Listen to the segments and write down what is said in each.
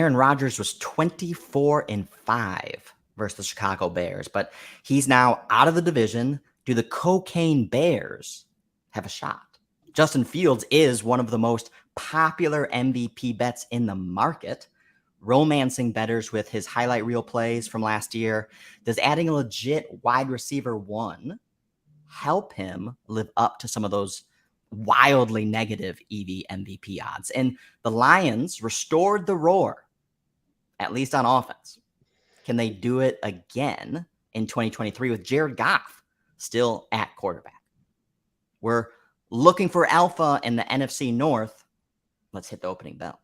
Aaron Rodgers was 24-5 versus the Chicago Bears, but he's now out of the division. Do the Cocaine Bears have a shot? Justin Fields is one of the most popular MVP bets in the market, romancing bettors with his highlight reel plays from last year. Does adding a legit wide receiver one help him live up to some of those wildly negative EV MVP odds? And the Lions restored the roar, at least on offense. Can they do it again in 2023 with Jared Goff still at quarterback? We're looking for alpha in the NFC North. Let's hit the opening bell.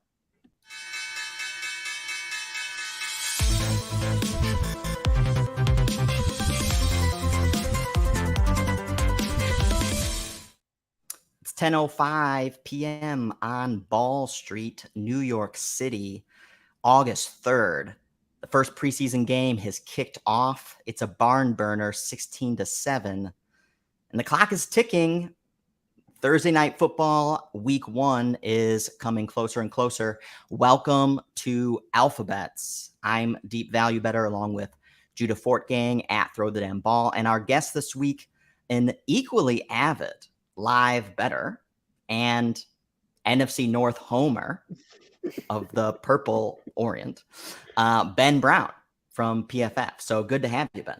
It's 10:05 p.m. on Ball Street, New York City, August 3rd. The first preseason game has kicked off. It's a barn burner, 16-7. And the clock is ticking. Thursday night football, week 1 is coming closer and closer. Welcome to Alphabets. I'm Deep Value Better along with Judah Fortgang at Throw the Damn Ball. And our guest this week, an equally avid live bettor and NFC North homer of the Purple Orient, Ben Brown from PFF. So good to have you, Ben.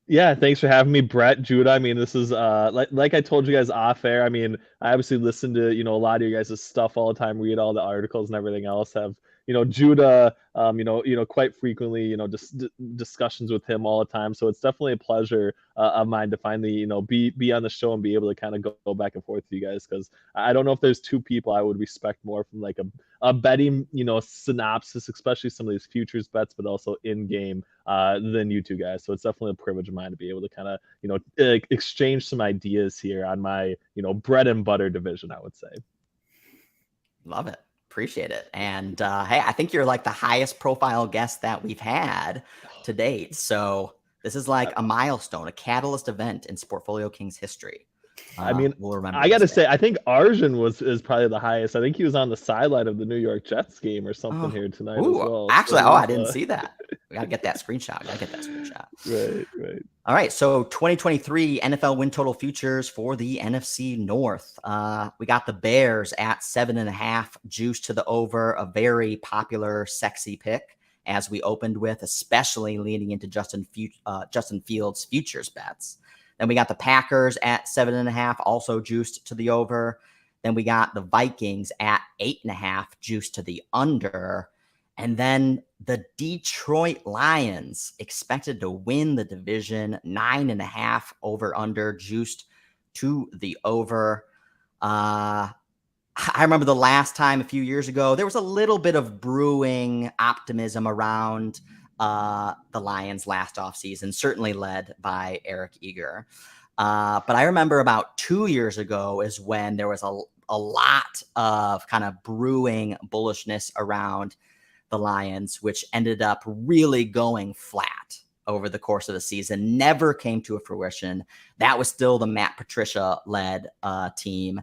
Yeah, thanks for having me, Brett, Judah. I mean, this is like I told you guys off air. I mean, I obviously listen to a lot of you guys' stuff all the time, read all the articles and everything else. Have Judah, quite frequently, discussions with him all the time. So it's definitely a pleasure of mine to finally, be on the show and be able to kind of go back and forth with you guys, because I don't know if there's two people I would respect more from like a betting, synopsis, especially some of these futures bets, but also in game than you two guys. So it's definitely a privilege of mine to be able to kind of, exchange some ideas here on my, bread and butter division, I would say. Love it. Appreciate it. And hey, I think you're like the highest profile guest that we've had to date. So this is like a milestone, a catalyst event in Sportfolio Kings history. I mean, we'll remember. I got to say, I think Arjun is probably the highest. I think he was on the sideline of the New York Jets game or something here tonight as well. Actually, I didn't see that. We got to get that screenshot. Right. All right. So 2023 NFL win total futures for the NFC North. We got the Bears at 7.5, juice to the over, a very popular, sexy pick as we opened with, especially leaning into Justin Fields futures bets. Then we got the Packers at 7.5, also juiced to the over. Then we got the Vikings at 8.5, juiced to the under. And then the Detroit Lions expected to win the division, 9.5 over under, juiced to the over. I remember the last time a few years ago, there was a little bit of brewing optimism around the Lions last offseason, certainly led by Eric Eager. But I remember about 2 years ago is when there was a lot of kind of brewing bullishness around the Lions, which ended up really going flat over the course of the season, never came to a fruition. That was still the Matt Patricia-led team.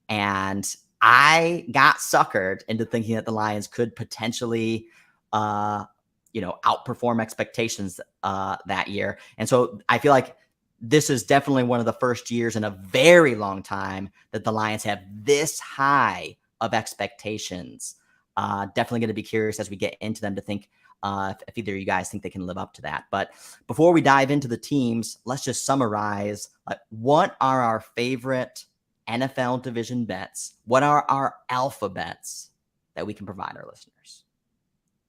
And I got suckered into thinking that the Lions could potentially outperform expectations that year. And so I feel like this is definitely one of the first years in a very long time that the Lions have this high of expectations. Definitely going to be curious as we get into them to think if either of you guys think they can live up to that. But before we dive into the teams, let's just summarize what are our favorite NFL division bets? What are our alpha bets that we can provide our listeners?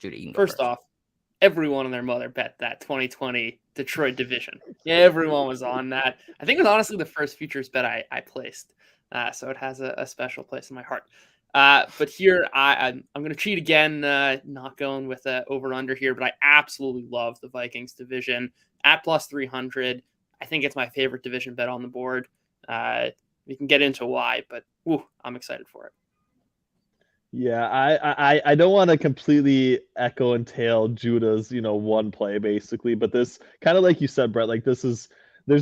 Judy, you can go first. Off, everyone and their mother bet that 2020 Detroit division. Yeah, everyone was on that. I think it was honestly the first futures bet I placed. So it has a special place in my heart. But here I'm going to cheat again, not going with over-under here, but I absolutely love the Vikings division at plus 300. I think it's my favorite division bet on the board. We can get into why, but I'm excited for it. Yeah, I don't want to completely echo and tail Judah's, one play basically, but this kind of like you said, Brett, like there's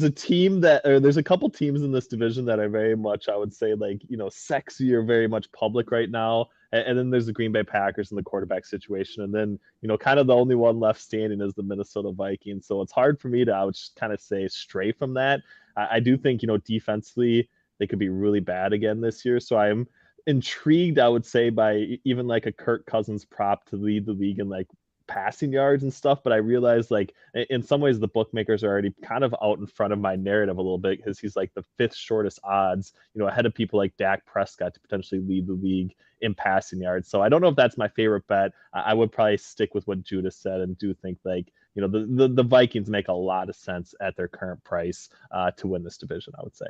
a couple teams in this division that are very much, I would say, like, sexy or very much public right now. And then there's the Green Bay Packers and the quarterback situation. And then, kind of the only one left standing is the Minnesota Vikings. So it's hard for me to, I would just kind of say, stray from that. I do think, defensively, they could be really bad again this year. So I'm intrigued, I would say, by even like a Kirk Cousins prop to lead the league in like passing yards and stuff. But I realize like in some ways the bookmakers are already kind of out in front of my narrative a little bit, because he's like the 5th shortest odds, ahead of people like Dak Prescott to potentially lead the league in passing yards. So I don't know if that's my favorite bet. I would probably stick with what Judah said, and do think like, the Vikings make a lot of sense at their current price to win this division, I would say.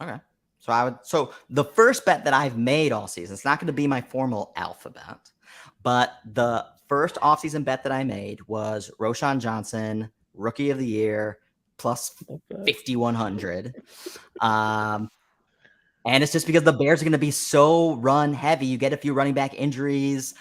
Okay. So the first bet that I've made all season, it's not going to be my formal alphabet, but the first offseason bet that I made was Roschon Johnson, Rookie of the Year, plus 5,100. And it's just because the Bears are going to be so run heavy. You get a few running back injuries.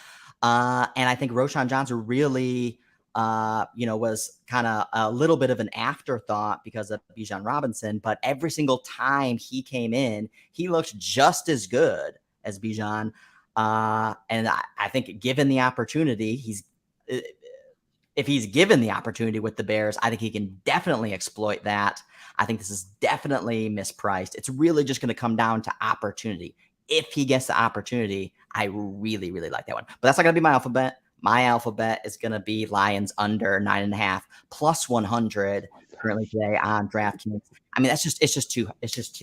And I think Roschon Johnson really, was kind of a little bit of an afterthought because of Bijan Robinson. But every single time he came in, he looked just as good as Bijan. And I think given the opportunity, if he's given the opportunity with the Bears, I think he can definitely exploit that. I think this is definitely mispriced. It's really just going to come down to opportunity. If he gets the opportunity, I really, really like that one. But that's not going to be my alphabet. My alphabet is going to be Lions under 9.5 plus 100 currently today on DraftKings. I mean, it's just too high. It's just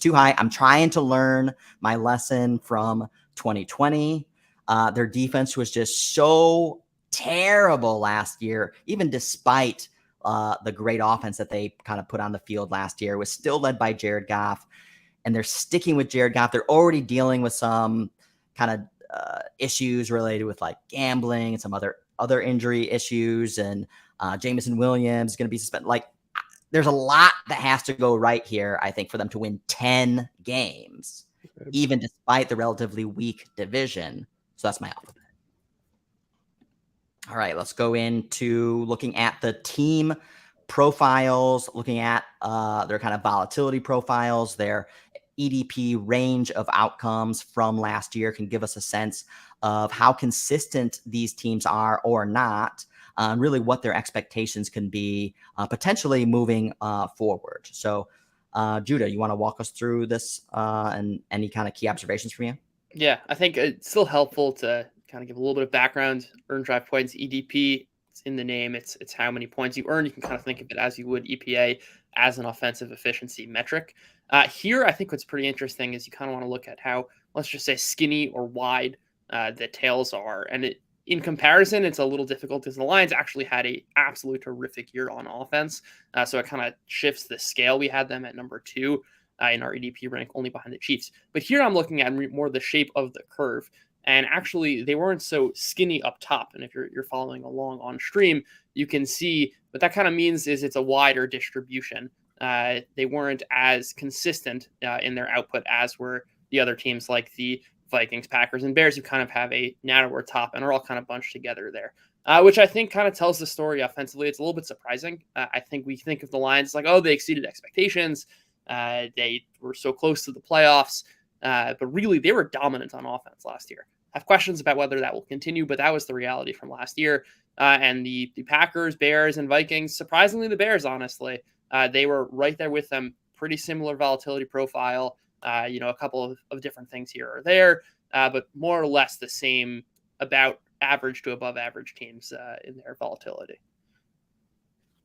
too high. I'm trying to learn my lesson from 2020. Their defense was just so terrible last year, even despite the great offense that they kind of put on the field last year. It was still led by Jared Goff, and they're sticking with Jared Goff. They're already dealing with some kind of issues related with like gambling and some other injury issues, and Jameson Williams is going to be suspended. Like, there's a lot that has to go right here, I think, for them to win 10 games, even despite the relatively weak division. So that's my alphabet. All right, let's go into looking at the team profiles, looking at their kind of volatility profiles, their EDP range of outcomes from last year can give us a sense of how consistent these teams are or not, really what their expectations can be potentially moving forward. So, Judah, you want to walk us through this and any kind of key observations from you? Yeah, I think it's still helpful to kind of give a little bit of background. Earn drive points, EDP, it's in the name. It's how many points you earn. You can kind of think of it as you would EPA, as an offensive efficiency metric. Here, I think what's pretty interesting is you kind of want to look at how, let's just say, skinny or wide the tails are. And in comparison, it's a little difficult because the Lions actually had an absolute terrific year on offense. So it kind of shifts the scale. We had them at number 2 in our EDP rank, only behind the Chiefs. But here I'm looking at more the shape of the curve. And actually, they weren't so skinny up top. And if you're following along on stream, you can see what that kind of means is it's a wider distribution. They weren't as consistent in their output as were the other teams like the Vikings, Packers, and Bears, who kind of have a narrower top and are all kind of bunched together there, which I think kind of tells the story offensively. It's a little bit surprising. I think we think of the Lions like, oh, they exceeded expectations. They were so close to the playoffs, but really they were dominant on offense last year. I have questions about whether that will continue, but that was the reality from last year. And the Packers, Bears, and Vikings, surprisingly the Bears, honestly, they were right there with them. Pretty similar volatility profile, a couple of different things here or there, but more or less the same, about average to above average teams in their volatility.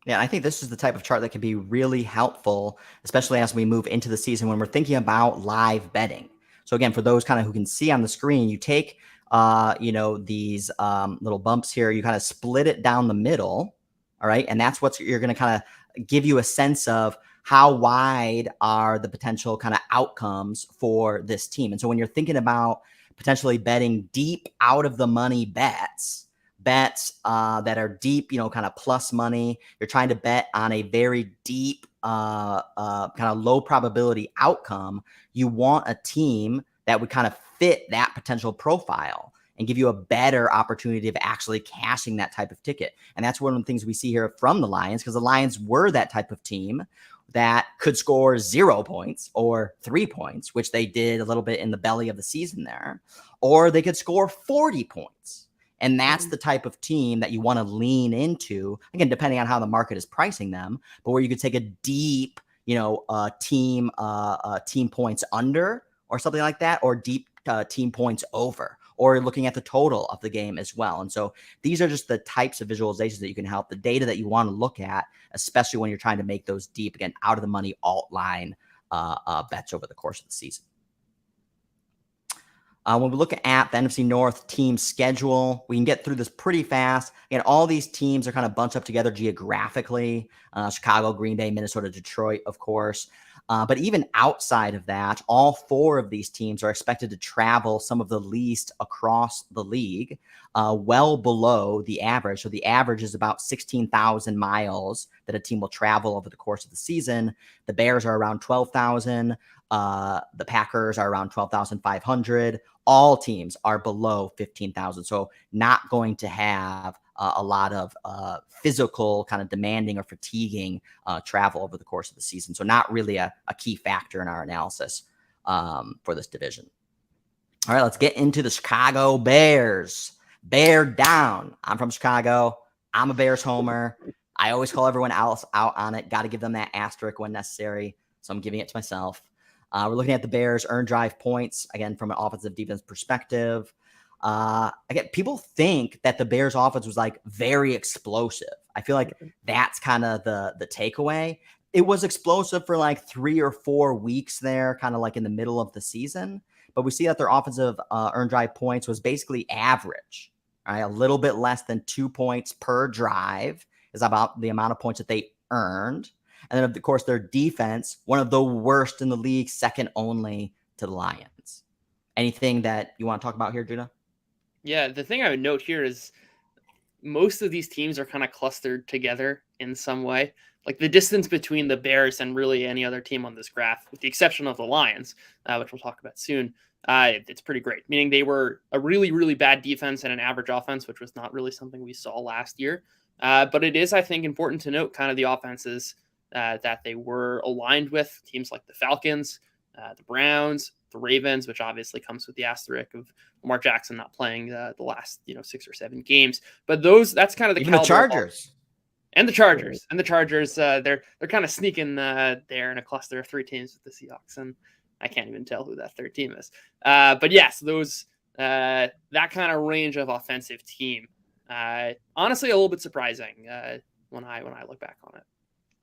Yeah, I think this is the type of chart that can be really helpful, especially as we move into the season when we're thinking about live betting. So again, for those kind of who can see on the screen, you take, these little bumps here, you kind of split it down the middle. All right. And that's what you're going to kind of give you a sense of how wide are the potential kind of outcomes for this team. And so when you're thinking about potentially betting deep out of the money bets that are deep, kind of plus money, you're trying to bet on a very deep, kind of low probability outcome. You want a team that would kind of fit that potential profile and give you a better opportunity of actually cashing that type of ticket. And that's one of the things we see here from the Lions, because the Lions were that type of team that could score 0 points or 3 points, which they did a little bit in the belly of the season there, or they could score 40 points. And that's the type of team that you want to lean into, again, depending on how the market is pricing them, but where you could take a deep, team points under or something like that, or deep team points over, or looking at the total of the game as well. And so these are just the types of visualizations that you can help, the data that you want to look at, especially when you're trying to make those deep, again, out of the money alt line bets over the course of the season. When we look at the NFC North team schedule, we can get through this pretty fast. Again, all these teams are kind of bunched up together geographically. Chicago, Green Bay, Minnesota, Detroit, of course. But even outside of that, all 4 of these teams are expected to travel some of the least across the league, well below the average. So the average is about 16,000 miles that a team will travel over the course of the season. The Bears are around 12,000. The Packers are around 12,500. All teams are below 15,000. So not going to have a lot of physical kind of demanding or fatiguing travel over the course of the season. So not really a key factor in our analysis for this division. All right, let's get into the Chicago Bears. Bear down. I'm from Chicago. I'm a Bears homer. I always call everyone else out on it. Got to give them that asterisk when necessary. So I'm giving it to myself. We're looking at the Bears' earned drive points, again, from an offensive defense perspective. Again, people think that the Bears' offense was like very explosive. I feel like that's kind of the takeaway. It was explosive for like 3 or 4 weeks there, kind of like in the middle of the season. But we see that their offensive earned drive points was basically average, right? A little bit less than 2 points per drive is about the amount of points that they earned. And then, of course, their defense, one of the worst in the league, second only to the Lions. Anything that you want to talk about here, Judah? Yeah, the thing I would note here is most of these teams are kind of clustered together in some way. Like the distance between the Bears and really any other team on this graph, with the exception of the Lions, which we'll talk about soon, it's pretty great. Meaning they were a really, really bad defense and an average offense, which was not really something we saw last year. But it is, I think, important to note kind of the offenses that they were aligned with. Teams like the Falcons, the Browns, the Ravens, which obviously comes with the asterisk of Lamar Jackson not playing the last 6 or 7 games. But that's kind of the even the Chargers. And the Chargers. And the Chargers, they're kind of sneaking there in a cluster of 3 teams with the Seahawks. And I can't even tell who that third team is. But yes, those that kind of range of offensive team. Honestly, a little bit surprising when I look back on it.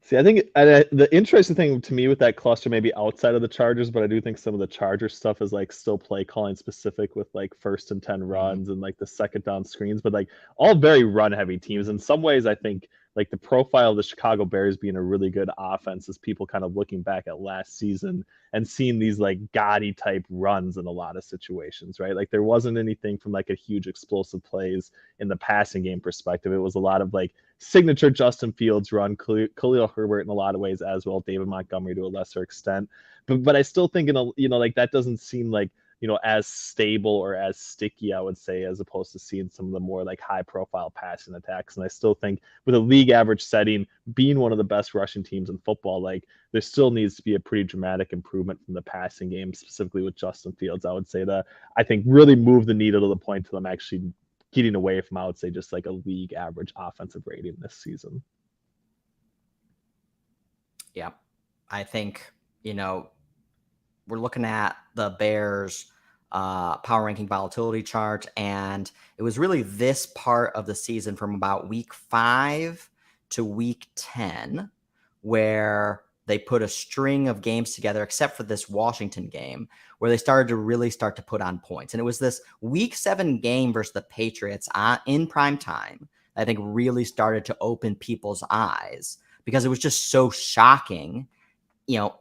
See, I think the interesting thing to me with that cluster, maybe outside of the Chargers, but I do think some of the Chargers stuff is like still play calling specific with like 1st and 10 runs and like the second down screens, but like all very run heavy teams. In some ways, I think like the profile of the Chicago Bears being a really good offense is people kind of looking back at last season and seeing these like gaudy type runs in a lot of situations, right? Like there wasn't anything from like a huge explosive plays in the passing game perspective. It was a lot of like signature Justin Fields run, Khalil Herbert in a lot of ways as well, David Montgomery to a lesser extent. But I still think like that doesn't seem like as stable or as sticky, I would say, as opposed to seeing some of the more like high profile passing attacks. And I still think with a league average setting, being one of the best rushing teams in football, like there still needs to be a pretty dramatic improvement from the passing game, specifically with Justin Fields. I would say that I think really move the needle to the point to them actually getting away from, I would say, just like a league average offensive rating this season. Yeah, I think, we're looking at the Bears power ranking volatility chart, and it was really this part of the season from about week 5 to week 10 where they put a string of games together, except for this Washington game, where they started to put on points. And it was this week 7 game versus the Patriots in prime time, I think really started to open people's eyes, because it was just so shocking,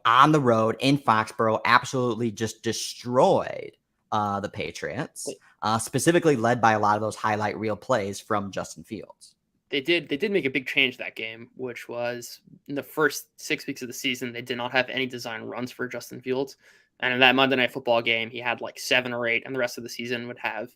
on the road in Foxborough, absolutely just destroyed the Patriots, specifically led by a lot of those highlight reel plays from Justin Fields. They did make a big change that game, which was in the first 6 weeks of the season, they did not have any design runs for Justin Fields. And in that Monday Night Football game, he had like 7 or 8, and the rest of the season would have,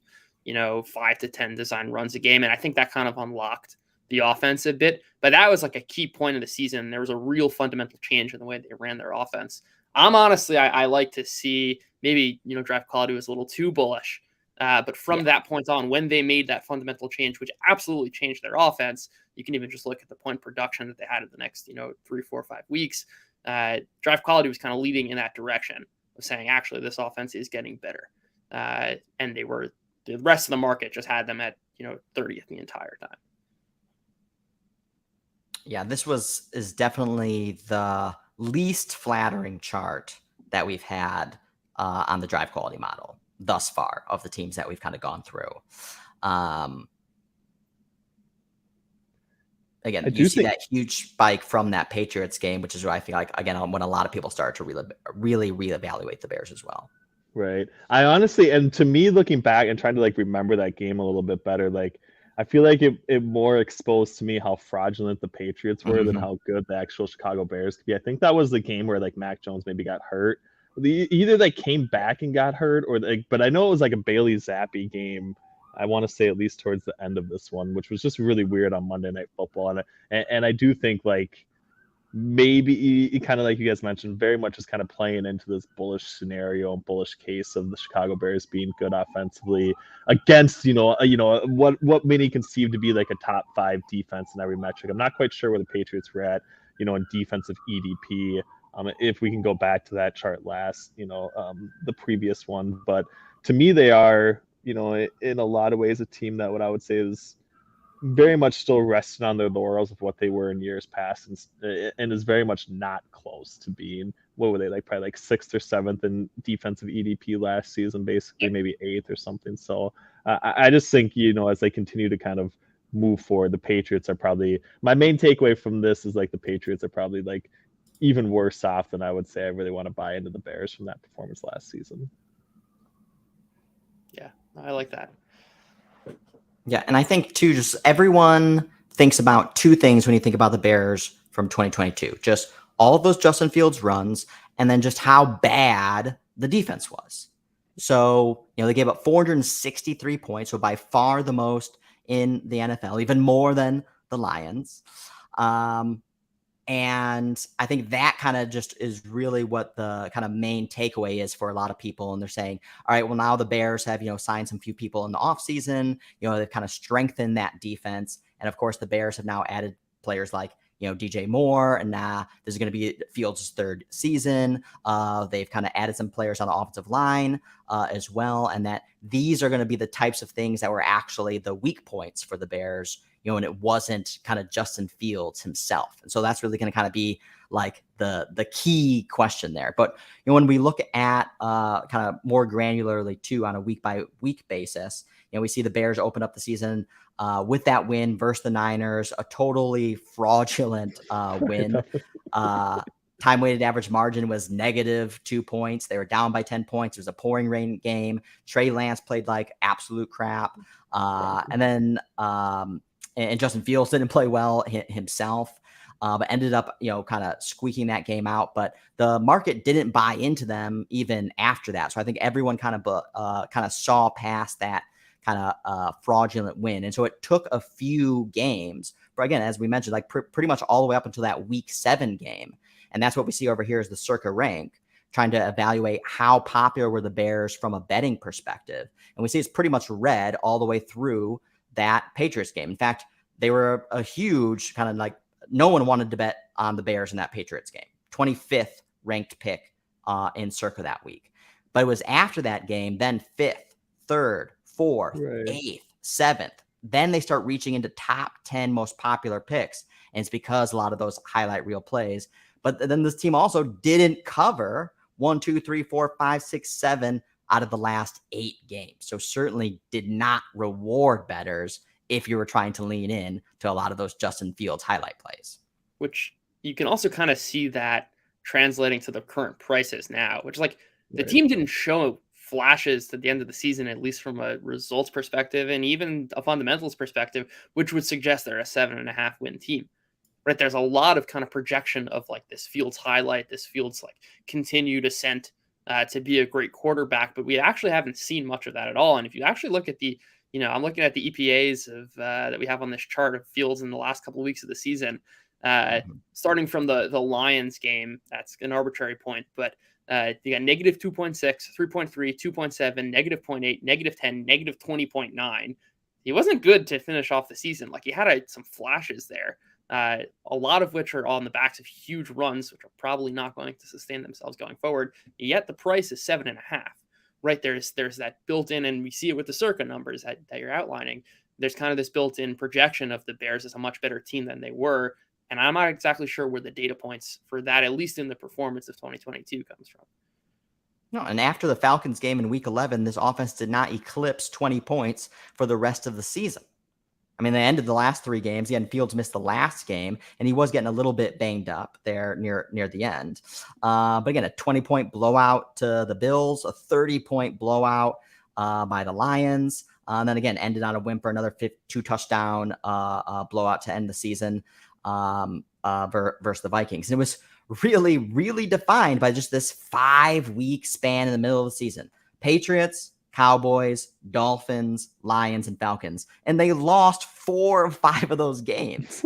5 to 10 design runs a game. And I think that kind of unlocked the offense a bit, but that was like a key point of the season. There was a real fundamental change in the way they ran their offense. I'm honestly, I like to see maybe, draft quality was a little too bullish. But from that point on, when they made that fundamental change, which absolutely changed their offense, you can even just look at the point production that they had in the next, 3, 4, 5 weeks. Drive quality was kind of leading in that direction of saying, actually, this offense is getting better. And the rest of the market just had them at, 30th the entire time. Yeah, this is definitely the least flattering chart that we've had on the drive quality model thus far of the teams that we've kind of gone through. Again, you see that huge spike from that Patriots game, which is what I feel like, again, when a lot of people start to really reevaluate the Bears as well. Right. I honestly, and to me, looking back and trying to like remember that game a little bit better, like I feel like it more exposed to me how fraudulent the Patriots were than how good the actual Chicago Bears could be. I think that was the game where like Mac Jones maybe got hurt. Either they came back and got hurt, or but I know it was like a Bailey Zappi game. I want to say at least towards the end of this one, which was just really weird on Monday Night Football, and I do think like maybe kind of like you guys mentioned, very much is kind of playing into this bullish scenario, bullish case of the Chicago Bears being good offensively against what many conceive to be like a top 5 defense in every metric. I'm not quite sure where the Patriots were at, in defensive EDP. If we can go back to that chart last, the previous one, but to me they are, in a lot of ways a team that what I would say is very much still resting on their laurels of what they were in years past, and is very much not close to being, what were they, like probably like 6th or 7th in defensive EDP last season, basically maybe 8th or something. So I just think, as they continue to kind of move forward, the Patriots are probably, my main takeaway from this is like the Patriots are probably like even worse off than I would say I really want to buy into the Bears from that performance last season. Yeah, I like that. Yeah, and I think, too, just everyone thinks about 2 things when you think about the Bears from 2022. Just all of those Justin Fields runs, and then just how bad the defense was. So, they gave up 463 points, so by far the most in the NFL, even more than the Lions. And I think that kind of just is really what the kind of main takeaway is for a lot of people. And they're saying, all right, well, now the Bears have, signed some few people in the offseason. They've kind of strengthened that defense. And of course, the Bears have now added players like, DJ Moore, and this is going to be Fields' 3rd season. They've kind of added some players on the offensive line as well. And that these are going to be the types of things that were actually the weak points for the Bears, and it wasn't kind of Justin Fields himself. And so that's really going to kind of be like the key question there. But, when we look at kind of more granularly too on a week by week basis, we see the Bears open up the season with that win versus the Niners, a totally fraudulent win. Time weighted average margin was -2 points. They were down by 10 points. It was a pouring rain game. Trey Lance played like absolute crap. And then and Justin Fields didn't play well himself, but ended up, kind of squeaking that game out. But the market didn't buy into them even after that. So I think everyone kind of saw past that kind of fraudulent win. And so it took a few games, but again, as we mentioned, like pretty much all the way up until that week 7 game. And that's what we see over here is the Circa rank, trying to evaluate how popular were the Bears from a betting perspective. And we see it's pretty much red all the way through that Patriots game. In fact, they were a huge kind of like, no one wanted to bet on the Bears in that Patriots game. 25th ranked pick in Circa that week. But it was after that game, then 5th, 3rd, 4th, 8th, 7th. Then they start reaching into top 10 most popular picks. And it's because a lot of those highlight reel plays. But then this team also didn't cover 1, 2, 3, 4, 5, 6, 7 out of the last 8 games. So certainly did not reward bettors if you were trying to lean in to a lot of those Justin Fields highlight plays. Which you can also kind of see that translating to the current prices now, which like the team didn't show flashes at the end of the season, at least from a results perspective and even a fundamentals perspective, which would suggest they're a 7.5 win team. Right, there's a lot of kind of projection of like this Fields highlight, this Fields like continued ascent to be a great quarterback, but we actually haven't seen much of that at all. And if you actually look at the I'm looking at the EPAs of that we have on this chart of Fields in the last couple of weeks of the season. Starting from the Lions game, that's an arbitrary point, but you got negative 2.6, 3.3, 2.7, negative 0.8, negative 10, negative 20.9. He wasn't good to finish off the season. Like, he had some flashes there, a lot of which are on the backs of huge runs, which are probably not going to sustain themselves going forward. Yet the price is 7.5. Right, there's that built-in, and we see it with the circa numbers that you're outlining. There's kind of this built-in projection of the Bears as a much better team than they were, and I'm not exactly sure where the data points for that, at least in the performance of 2022, comes from. No, and after the Falcons game in Week 11, this offense did not eclipse 20 points for the rest of the season. I mean, they ended the last 3 games. Again, Fields missed the last game, and he was getting a little bit banged up there near the end. But again, a 20-point blowout to the Bills, a 30-point blowout by the Lions, and then again ended on a whimper, another 2-touchdown blowout to end the season versus the Vikings. And it was really, really defined by just this 5-week span in the middle of the season. Patriots, Cowboys, Dolphins, Lions, and Falcons. And they lost 4 or 5 of those games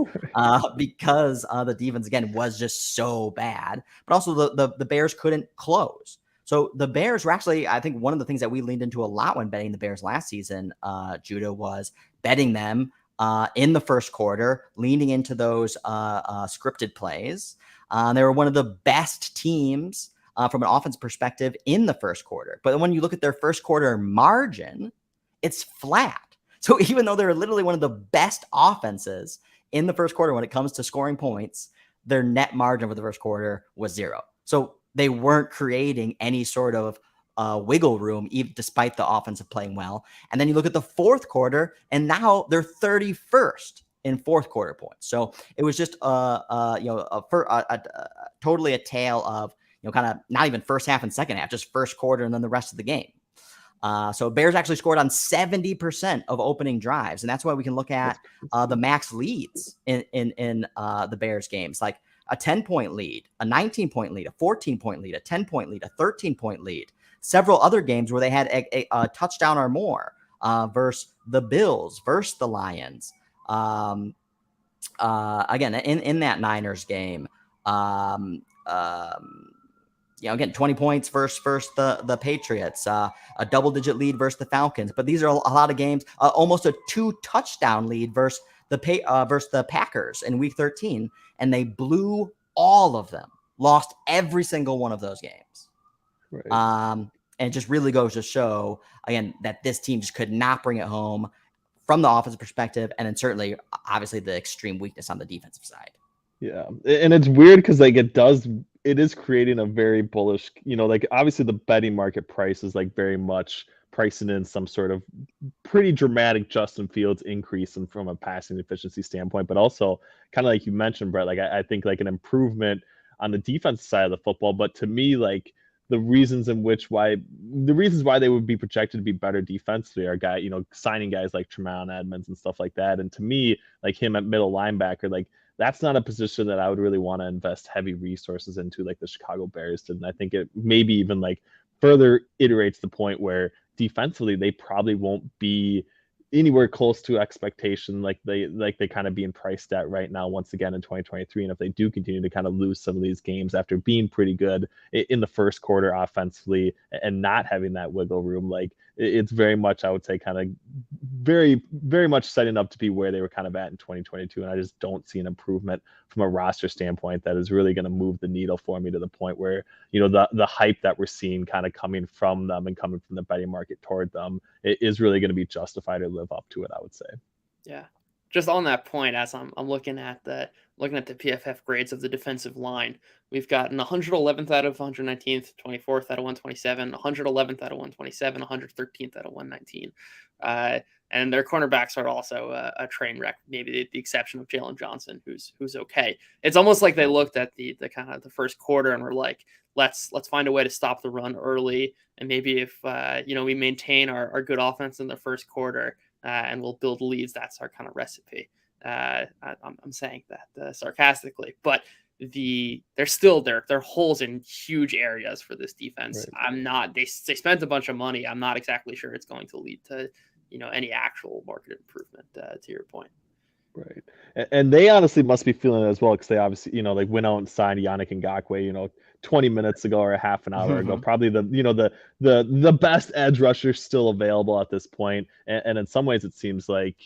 because the defense, again, was just so bad. But also the Bears couldn't close. So the Bears were actually, I think one of the things that we leaned into a lot when betting the Bears last season, Judah, was betting them in the first quarter, leaning into those scripted plays. They were one of the best teams from an offense perspective in the first quarter. But when you look at their first quarter margin, it's flat. So even though they're literally one of the best offenses in the first quarter when it comes to scoring points, their net margin for the first quarter was 0. So they weren't creating any sort of wiggle room, even despite the offensive playing well. And then you look at the fourth quarter, and now they're 31st in fourth quarter points. So it was just totally a tale of, kind of not even first half and second half, just first quarter and then the rest of the game. So Bears actually scored on 70% of opening drives. And that's why we can look at the max leads in the Bears games, like a 10-point lead, a 19-point lead, a 14-point lead, a 10-point lead, a 13-point lead. Several other games where they had a touchdown or more versus the Bills, versus the Lions. Again, in that Niners game, again, 20 points versus the Patriots, a double-digit lead versus the Falcons. But these are a lot of games, almost a 2-touchdown lead versus the Packers in Week 13, and they blew all of them, lost every single one of those games. Right. And it just really goes to show, again, that this team just could not bring it home from the offensive perspective, and then certainly, obviously, the extreme weakness on the defensive side. Yeah, and it's weird because it is creating a very bullish, obviously the betting market price is very much pricing in some sort of pretty dramatic Justin Fields increase from a passing efficiency standpoint, but also kind of like you mentioned, Brett, I think an improvement on the defensive side of the football. But to me, the reasons why they would be projected to be better defensively are signing guys like Tremaine Edmonds and stuff like that. And to me, him at middle linebacker, that's not a position that I would really want to invest heavy resources into like the Chicago Bears did. And I think it maybe even further iterates the point where defensively they probably won't be anywhere close to expectation like they kind of being priced at right now once again in 2023. And if they do continue to kind of lose some of these games after being pretty good in the first quarter offensively and not having that wiggle room, it's very much, I would say, kind of very, very much setting up to be where they were kind of at in 2022. And I just don't see an improvement from a roster standpoint that is really going to move the needle for me to the point where, the hype that we're seeing kind of coming from them and coming from the betting market toward them is really going to be justified or live up to it, I would say. Yeah. Just on that point, as I'm looking at the PFF grades of the defensive line, we've gotten 111th out of 119th, 24th out of 127, 111th out of 127, 113th out of 119. And their cornerbacks are also a train wreck, maybe the exception of Jalen Johnson, who's okay. It's almost like they looked at the kind of the first quarter and were like, let's find a way to stop the run early, and maybe if we maintain our good offense in the first quarter, and we'll build leads. That's our kind of recipe. I'm saying that sarcastically, but there's holes in huge areas for this defense. Right. They spent a bunch of money. I'm not exactly sure it's going to lead to any actual market improvement, to your point. Right. And they honestly must be feeling it as well, because they obviously, like went out and signed Yannick Ngakoue, 20 minutes ago or a half an hour ago. Probably the best edge rusher still available at this point. And in some ways it seems like,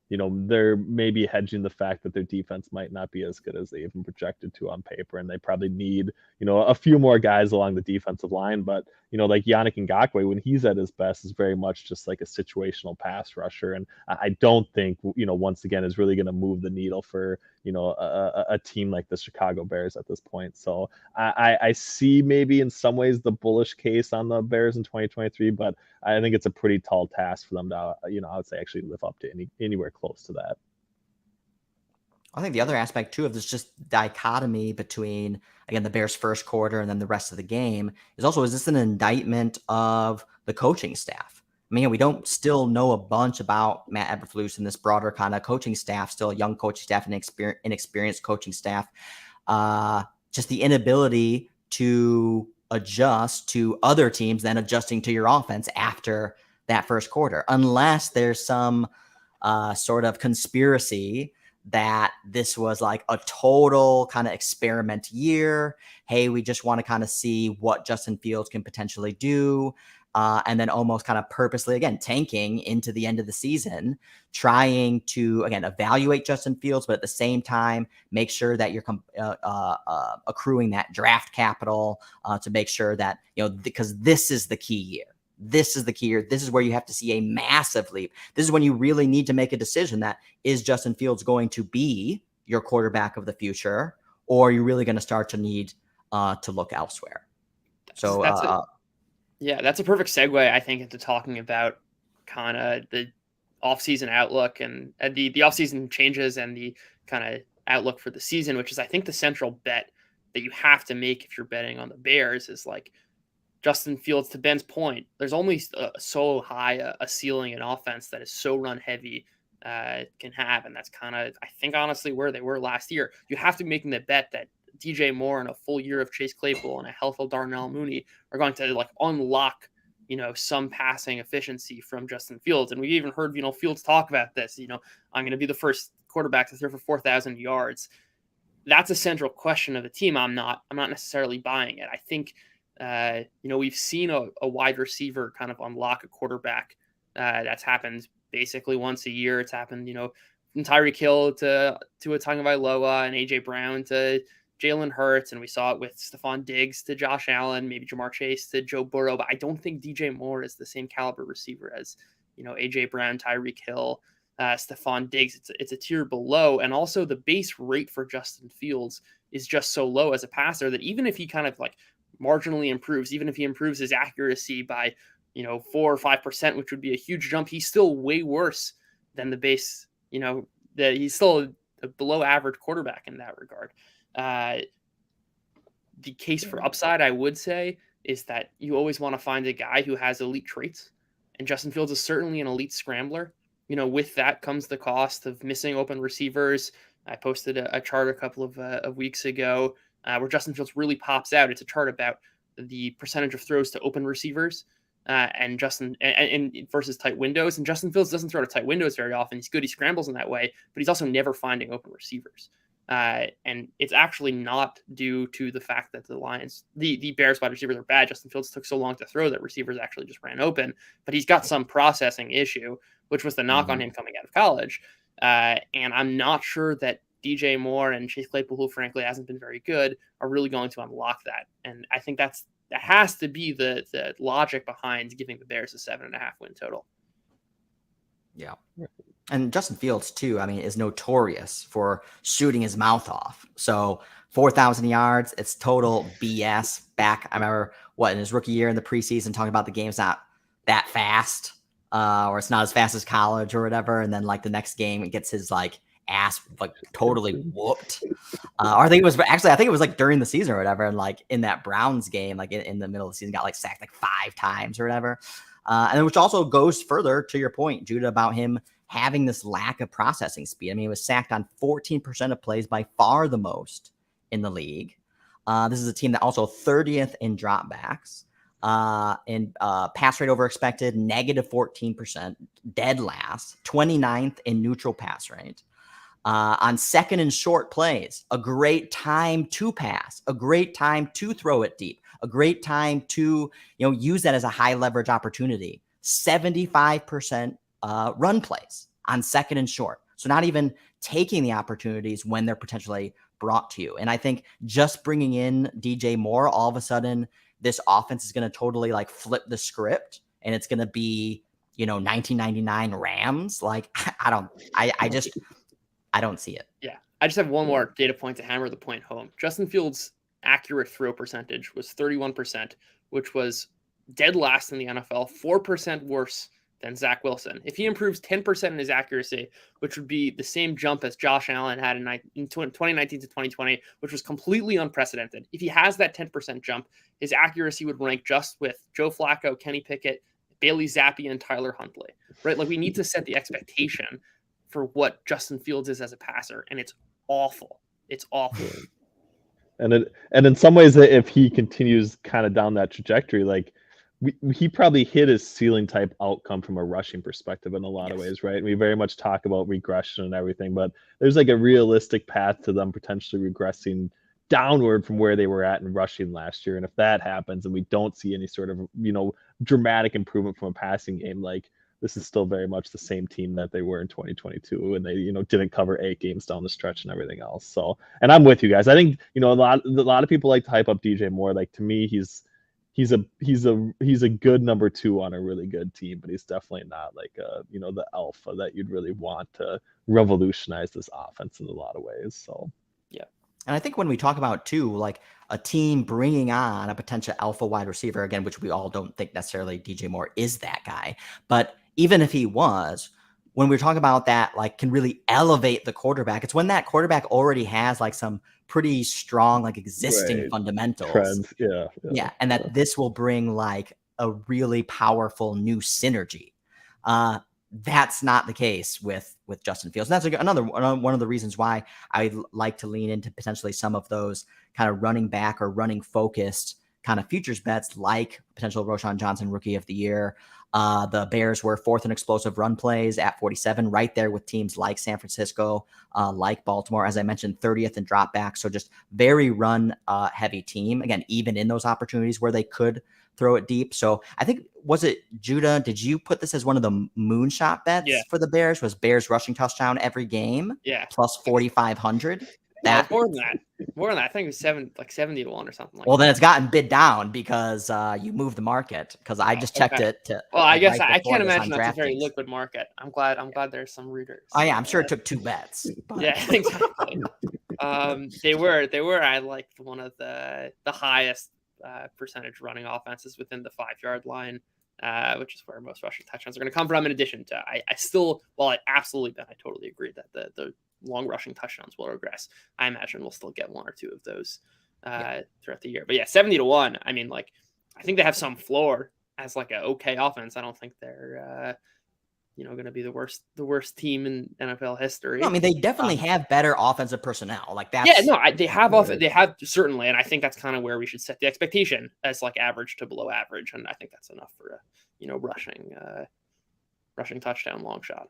they're maybe hedging the fact that their defense might not be as good as they even projected to on paper. And they probably need, a few more guys along the defensive line. But, like Yannick Ngakoue, when he's at his best, is very much just like a situational pass rusher. And I don't think, once again, is really going to move the needle for, a team like the Chicago Bears at this point. So I see maybe in some ways the bullish case on the Bears in 2023, but I think it's a pretty tall task for them to, I would say actually live up to anywhere close to that. I think the other aspect too of this just dichotomy between, again, the Bears' first quarter and then the rest of the game is this an indictment of the coaching staff? I mean, we don't still know a bunch about Matt Eberflus and this broader kind of coaching staff, still a young coaching staff and inexperienced coaching staff. Just the inability to adjust to other teams, then adjusting to your offense after that first quarter, unless there's some sort of conspiracy that this was like a total kind of experiment year. Hey, we just want to kind of see what Justin Fields can potentially do. And then almost kind of purposely, again, tanking into the end of the season, trying to, again, evaluate Justin Fields, but at the same time, make sure that you're accruing that draft capital to make sure that, because this is the key year. This is the key year. This is where you have to see a massive leap. This is when you really need to make a decision that is Justin Fields going to be your quarterback of the future, or are you really going to start to need to look elsewhere? That's a perfect segue, I think, into talking about kind of the offseason outlook and the offseason changes and the kind of outlook for the season, which is, I think, the central bet that you have to make if you're betting on the Bears is like Justin Fields. To Ben's point, there's only so high a ceiling in offense that is so run heavy can have. And that's kind of, I think, honestly, where they were last year. You have to be making the bet that DJ Moore and a full year of Chase Claypool and a healthful Darnell Mooney are going to like unlock, some passing efficiency from Justin Fields. And we've even heard, Fields talk about this, I'm going to be the first quarterback to throw for 4,000 yards. That's a central question of the team. I'm not necessarily buying it. I think, we've seen a wide receiver kind of unlock a quarterback. That's happened basically once a year. It's happened, from Tyreek Hill to Tua Tagovailoa and AJ Brown to Jalen Hurts, and we saw it with Stephon Diggs to Josh Allen, maybe Jamar Chase to Joe Burrow, but I don't think DJ Moore is the same caliber receiver as, AJ Brown, Tyreek Hill, Stephon Diggs. It's a tier below, and also the base rate for Justin Fields is just so low as a passer that even if he kind of like marginally improves, even if he improves his accuracy by, 4 or 5%, which would be a huge jump, he's still way worse than the base, that he's still a below average quarterback in that regard. The case for upside, I would say, is that you always want to find a guy who has elite traits, and Justin Fields is certainly an elite scrambler. With that comes the cost of missing open receivers. I posted a chart a couple of weeks ago where Justin Fields really pops out. It's a chart about the percentage of throws to open receivers and versus tight windows. And Justin Fields doesn't throw to tight windows very often. He's good. He scrambles in that way, but he's also never finding open receivers. And it's actually not due to the fact that the Bears wide receivers are bad. Justin Fields took so long to throw that receivers actually just ran open, but he's got some processing issue, which was the knock on him coming out of college. And I'm not sure that DJ Moore and Chase Claypool, who frankly hasn't been very good, are really going to unlock that. And I think that has to be the logic behind giving the Bears a 7.5 win total. Yeah. And Justin Fields, too, is notorious for shooting his mouth off. So 4,000 yards, it's total BS. Back, I remember, in his rookie year in the preseason, talking about the game's not that fast, or it's not as fast as college or whatever. And then, the next game, it gets his, ass, totally whooped. Or I think it was, during the season or whatever. And, in that Browns game, in the middle of the season, got, sacked, 5 times or whatever. And then which also goes further to your point, Judah, about him having this lack of processing speed. He was sacked on 14% of plays, by far the most in the league. This is a team that also 30th in dropbacks. in pass rate over expected, negative 14%, dead last, 29th in neutral pass rate. On second and short plays, a great time to pass, a great time to throw it deep, a great time to use that as a high leverage opportunity. 75% run plays on second and short. So not even taking the opportunities when they're potentially brought to you. And I think just bringing in DJ Moore, all of a sudden, this offense is going to totally like flip the script, and it's going to be, 1999 Rams. Like, I don't see it. Yeah. I just have one more data point to hammer the point home. Justin Fields' accurate throw percentage was 31%, which was dead last in the NFL, 4% worse than Zach Wilson. If he improves 10% in his accuracy, which would be the same jump as Josh Allen had in 2019 to 2020, which was completely unprecedented. If he has that 10% jump, his accuracy would rank just with Joe Flacco, Kenny Pickett, Bailey Zappi, and Tyler Huntley, right? Like, we need to set the expectation for what Justin Fields is as a passer, and it's awful. It's awful. And in some ways, if he continues kind of down that trajectory, like he probably hit his ceiling type outcome from a rushing perspective in a lot of ways, right? And we very much talk about regression and everything, but there's like a realistic path to them potentially regressing downward from where they were at in rushing last year. And if that happens and we don't see any sort of, dramatic improvement from a passing game, like this is still very much the same team that they were in 2022, and they, didn't cover 8 games down the stretch and everything else. So, and I'm with you guys. I think, a lot of people like to hype up DJ Moore. Like, to me, he's a good number 2 on a really good team, but he's definitely not like the alpha that you'd really want to revolutionize this offense in a lot of ways. So, yeah. And I think when we talk about too, like a team bringing on a potential alpha wide receiver, again, which we all don't think necessarily DJ Moore is that guy, but even if he was, when we're talking about that, like, can really elevate the quarterback, it's when that quarterback already has like some pretty strong, like, existing fundamentals. Trends. Yeah. And that this will bring like a really powerful new synergy. That's not the case with Justin Fields. And that's another one of the reasons why I like to lean into potentially some of those kind of running back or running focused kind of futures bets, like potential Roschon Johnson Rookie of the Year. The Bears were 4th in explosive run plays at 47, right there with teams like San Francisco, like Baltimore. As I mentioned, 30th in dropback. So just very run heavy team. Again, even in those opportunities where they could throw it deep. So I think, was it Judah? Did you put this as one of the moonshot bets for the Bears? Was Bears rushing touchdown every game? Yeah. Plus 4,500. That more than that. More than that. I think it was 70 to 1 or something like that. Well, then it's gotten bid down because you moved the market, because I just checked it. Well, I guess I can't imagine that's a very liquid market. I'm glad there's some readers. Oh yeah, I'm sure it took 2 bets. But. Yeah, exactly. They were I like one of the highest percentage running offenses within the 5-yard line, which is where most rushing touchdowns are going to come from. In addition to, I still, while I absolutely bet, I totally agree that the long rushing touchdowns will regress. I imagine we'll still get 1 or 2 of those throughout the year. But yeah, 70 to 1. I mean, like, I think they have some floor as like an okay offense. I don't think they're going to be the worst team in NFL history. No, I mean, they definitely have better offensive personnel. Like that. Yeah, no, they have they have certainly, and I think that's kind of where we should set the expectation as like average to below average, and I think that's enough for a rushing touchdown long shot.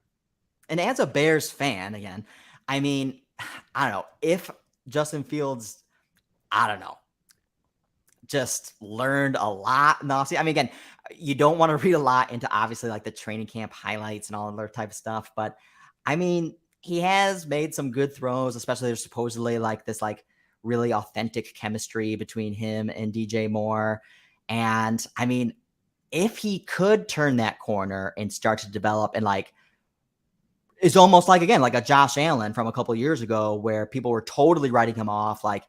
And as a Bears fan, again, I mean, I don't know if Justin Fields, just learned a lot in the offseason. I mean, again, you don't want to read a lot into obviously like the training camp highlights and all other type of stuff, but I mean, he has made some good throws, especially there's supposedly like this like really authentic chemistry between him and DJ Moore. And I mean, if he could turn that corner and start to develop, and like, it's almost like, again, like a Josh Allen from a couple of years ago where people were totally writing him off. Like,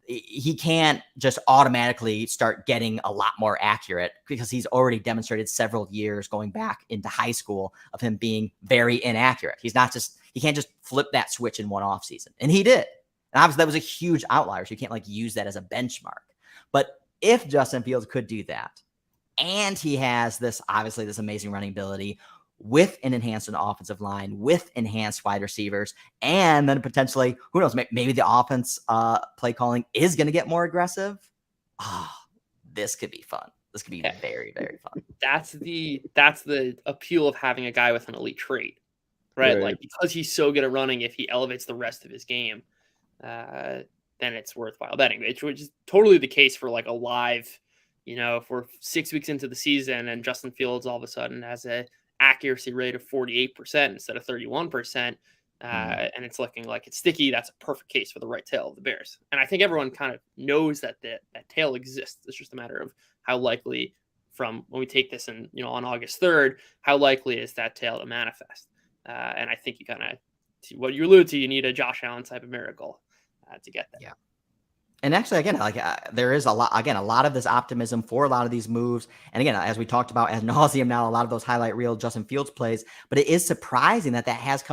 he can't just automatically start getting a lot more accurate, because he's already demonstrated several years going back into high school of him being very inaccurate. He can't just flip that switch in one off season. And he did. And obviously that was a huge outlier. So you can't like use that as a benchmark. But if Justin Fields could do that, and he has this amazing running ability with an enhanced offensive line, with enhanced wide receivers, and then potentially, who knows, maybe the offense play calling is going to get more aggressive. This could be fun. This could be very, very fun. That's the appeal of having a guy with an elite trait, right? Like, because he's so good at running, if he elevates the rest of his game, then it's worthwhile betting, which is totally the case for like a live, if we're 6 weeks into the season and Justin Fields all of a sudden has a accuracy rate of 48% instead of 31%, and it's looking like it's sticky, that's a perfect case for the right tail of the Bears. And I think everyone kind of knows that that tail exists. It's just a matter of how likely, from when we take this in, on August 3rd, how likely is that tail to manifest? And I think you kind of, what you allude to, you need a Josh Allen type of miracle to get that. Yeah. And actually, again, there is a lot of this optimism for a lot of these moves. And again, as we talked about ad nauseum now, a lot of those highlight reel Justin Fields plays, but it is surprising that has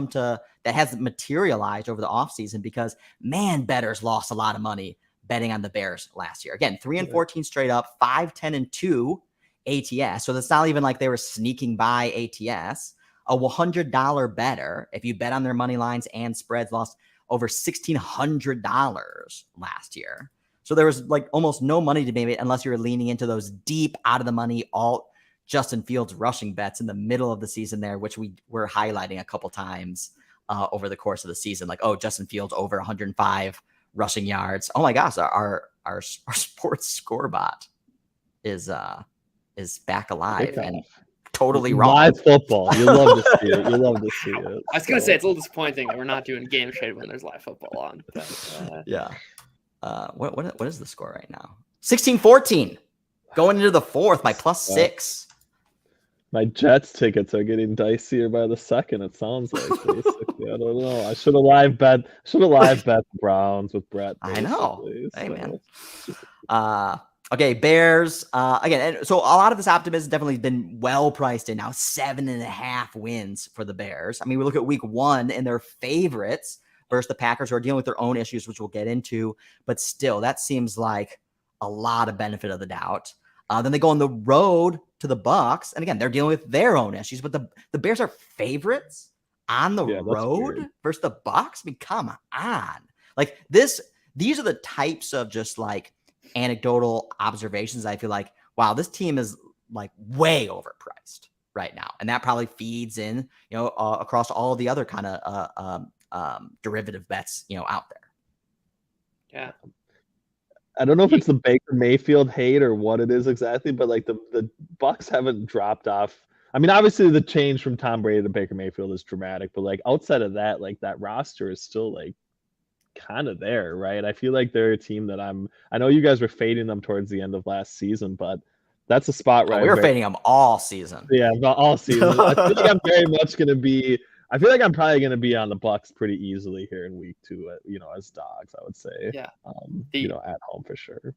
materialized over the offseason, because bettors lost a lot of money betting on the Bears last year. Again, 3-14 straight up, 5-10-2 ATS. So that's not even like they were sneaking by ATS. A $100 better, if you bet on their money lines and spreads, lost over $1,600 last year. So there was like almost no money to be made unless you were leaning into those deep out of the money alt Justin Fields rushing bets in the middle of the season there, which we were highlighting a couple times over the course of the season. Like, oh, Justin Fields over 105 rushing yards. Oh my gosh, our sports score bot is back alive and totally wrong. Live football. You love to see it. You love to see it. I was going to say, it's a little disappointing that we're not doing game shade when there's live football on. But, yeah. What is the score right now? 16-14. Going into the fourth by +6. My Jets tickets are getting dicier by the second, it sounds like. Basically. I don't know. I should have live bet the Browns with Brett. I know. Hey, man. Okay, Bears. Again, so a lot of this optimism has definitely been well priced in now. 7.5 wins for the Bears. I mean, we look at week 1 and they're favorites versus the Packers, who are dealing with their own issues, which we'll get into. But still, that seems like a lot of benefit of the doubt. Then they go on the road to the Bucs, and again, they're dealing with their own issues. But the Bears are favorites on the road versus the Bucs. I mean, come on. Like this, these are the types of just like anecdotal observations. I feel like, wow, this team is like way overpriced right now, and that probably feeds in, across all the other kind of derivative bets, out there. Yeah, I don't know if it's the Baker Mayfield hate or what it is exactly, but like the Bucs haven't dropped off. I mean, obviously the change from Tom Brady to Baker Mayfield is dramatic, but like outside of that, like that roster is still like kind of there, right? I feel like they're a team that I know you guys were fading them towards the end of last season, but that's a spot where we were fading them all season. Yeah, all season. I feel like I'm very much going to be. I feel like I'm probably going to be on the Bucs pretty easily here in week 2. As dogs, I would say. Yeah. At home for sure.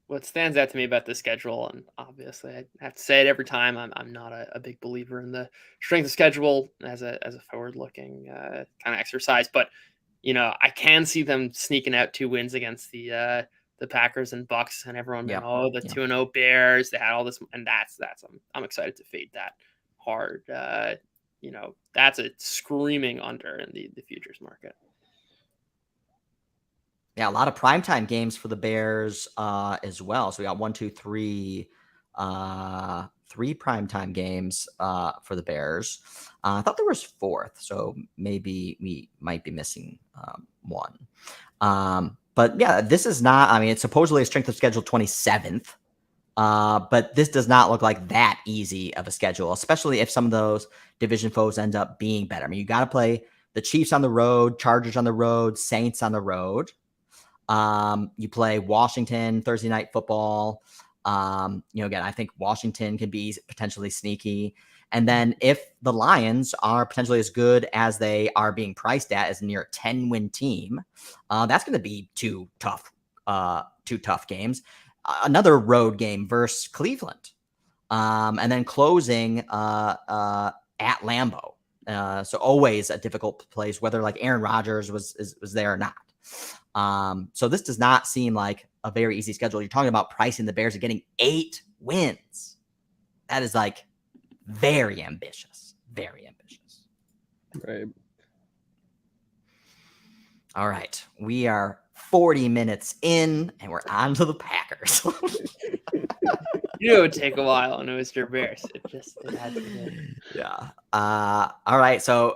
What stands out to me about the schedule, and obviously I have to say it every time, I'm not a big believer in the strength of schedule as a forward-looking kind of exercise, but I can see them sneaking out 2 wins against the Packers and Bucs, and everyone the 2-0 Bears. They had all this, and that's I'm excited to fade that hard. That's a screaming under in the futures market. Yeah, a lot of primetime games for the Bears as well. So we got 1, 2, 3, 3 primetime games for the Bears. I thought there was 4th, so maybe we might be missing one. But yeah, this is not, I mean, it's supposedly a strength of schedule 27th, but this does not look like that easy of a schedule, especially if some of those division foes end up being better. I mean, you got to play the Chiefs on the road, Chargers on the road, Saints on the road. You play Washington Thursday Night Football. Again, I think Washington can be potentially sneaky. And then if the Lions are potentially as good as they are being priced at, as near a 10-win team, that's going to be two tough games. Another road game versus Cleveland. And then closing at Lambeau. So always a difficult place, whether like Aaron Rodgers was there or not. So this does not seem like a very easy schedule. You're talking about pricing the Bears and getting 8 wins. That is like very ambitious. Very ambitious. Right. All right. We are 40 minutes in and we're on to the Packers. You knew it would take a while, and it was your Bears. It had to be. Yeah. All right. So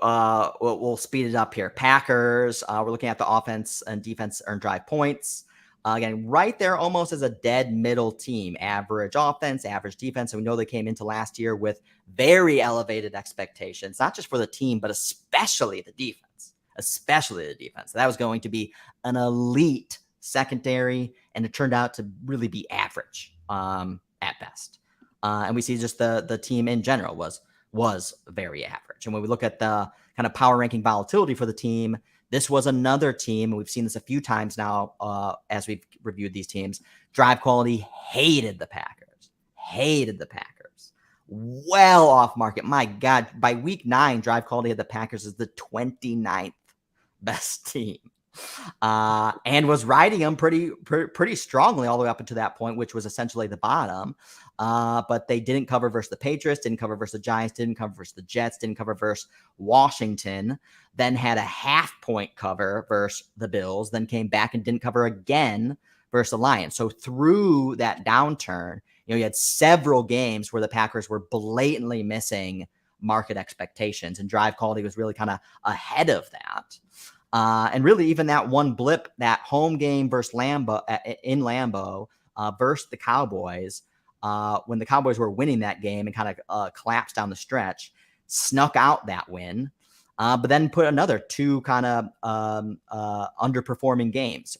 we'll speed it up here. Packers. We're looking at the offense and defense earned drive points. Again, right there, almost as a dead middle team. Average offense, average defense. And we know they came into last year with very elevated expectations, not just for the team, but especially the defense. Especially the defense. That was going to be an elite secondary, and it turned out to really be average at best. And we see just the team in general was very average. And when we look at the kind of power ranking volatility for the team, this was another team, and we've seen this a few times now as we've reviewed these teams. Drive quality hated the Packers. Well off market. My God, by week 9, drive quality of the Packers is the 29th best team. And was riding them pretty strongly all the way up until that point, which was essentially the bottom. But they didn't cover versus the Patriots, didn't cover versus the Giants, didn't cover versus the Jets, didn't cover versus Washington, then had a half-point cover versus the Bills, then came back and didn't cover again versus the Lions. So through that downturn, you had several games where the Packers were blatantly missing market expectations, and drive quality was really kind of ahead of that. And really, even that one blip, that home game versus in Lambeau versus the Cowboys, when the Cowboys were winning that game and kind of collapsed down the stretch, snuck out that win, but then put another 2 kind of underperforming games.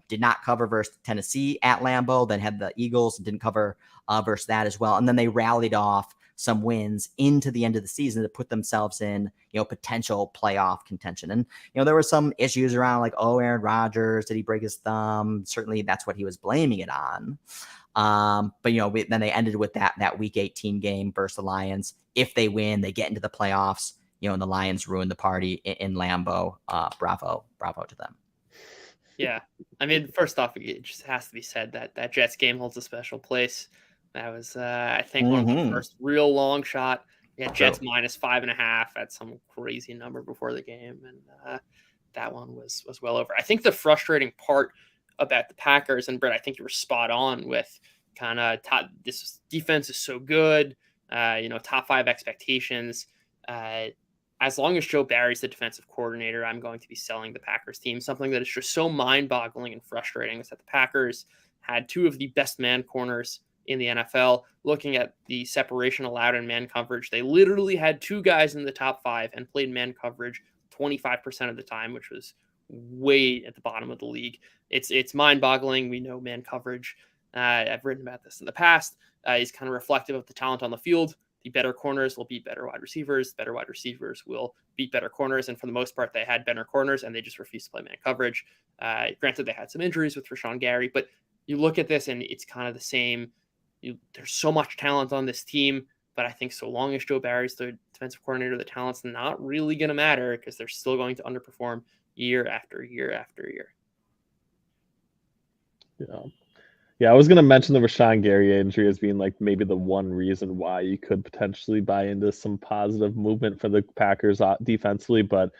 Did not cover versus Tennessee at Lambeau, then had the Eagles, didn't cover versus that as well. And then they rallied off some wins into the end of the season to put themselves in, potential playoff contention. And, there were some issues around like, Aaron Rodgers, did he break his thumb? Certainly that's what he was blaming it on. But, then they ended with that week 18 game versus the Lions. If they win, they get into the playoffs, and the Lions ruined the party in Lambeau. Bravo to them. Yeah. I mean, first off, it just has to be said that Jets game holds a special place. That was, I think, one of the first real long shot. Yeah, Jets minus 5.5 at some crazy number before the game, and that one was well over. I think the frustrating part about the Packers, and Brett, I think you were spot on with kind of this defense is so good, top 5 expectations. As long as Joe Barry's the defensive coordinator, I'm going to be selling the Packers team. Something that is just so mind-boggling and frustrating is that the Packers had 2 of the best man corners in the NFL. Looking at the separation allowed in man coverage, they literally had 2 guys in the top 5 and played man coverage 25% of the time, which was way at the bottom of the league. It's mind-boggling. We know man coverage, I've written about this in the past, is kind of reflective of the talent on the field. The better corners will beat better wide receivers. Better wide receivers will beat better corners. And for the most part, they had better corners, and they just refused to play man coverage. Granted, they had some injuries with Rashawn Gary, but you look at this and it's kind of the same. There's so much talent on this team, but I think so long as Joe Barry's the defensive coordinator, the talent's not really going to matter because they're still going to underperform year after year after year. Yeah, I was going to mention the Rashawn Gary injury as being like maybe the one reason why you could potentially buy into some positive movement for the Packers defensively. But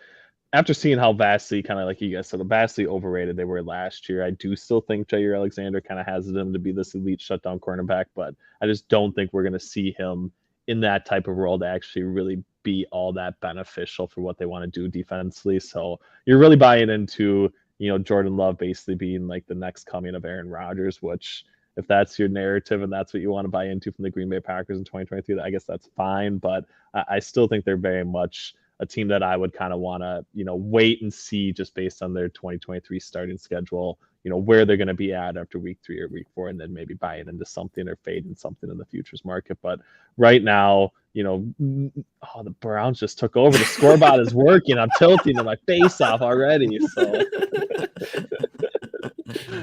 after seeing how vastly, kind of like you guys said, vastly overrated they were last year, I do still think Jair Alexander kind of has him to be this elite shutdown cornerback, but I just don't think we're going to see him in that type of role to actually really be all that beneficial for what they want to do defensively. So you're really buying into, Jordan Love basically being like the next coming of Aaron Rodgers, which if that's your narrative and that's what you want to buy into from the Green Bay Packers in 2023, I guess that's fine. But I still think they're very much a team that I would kind of want to, wait and see just based on their 2023 starting schedule, where they're going to be at after week 3 or week 4, and then maybe buy it into something or fade in something in the futures market. But right now, the Browns just took over. The scoreboard is working. I'm tilting my face off already. So,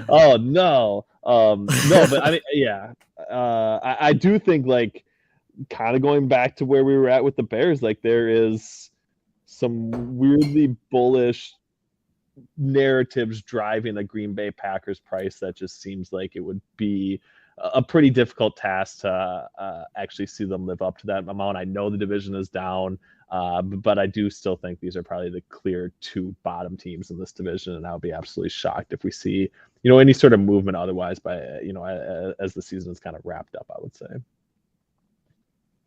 oh no, no, but I mean, yeah, I do think like kind of going back to where we were at with the Bears, like there is some weirdly bullish narratives driving the Green Bay Packers price that just seems like it would be a pretty difficult task to actually see them live up to that amount. I know the division is down, but I do still think these are probably the clear 2 bottom teams in this division, and I'll be absolutely shocked if we see, any sort of movement otherwise by, as the season is kind of wrapped up, I would say.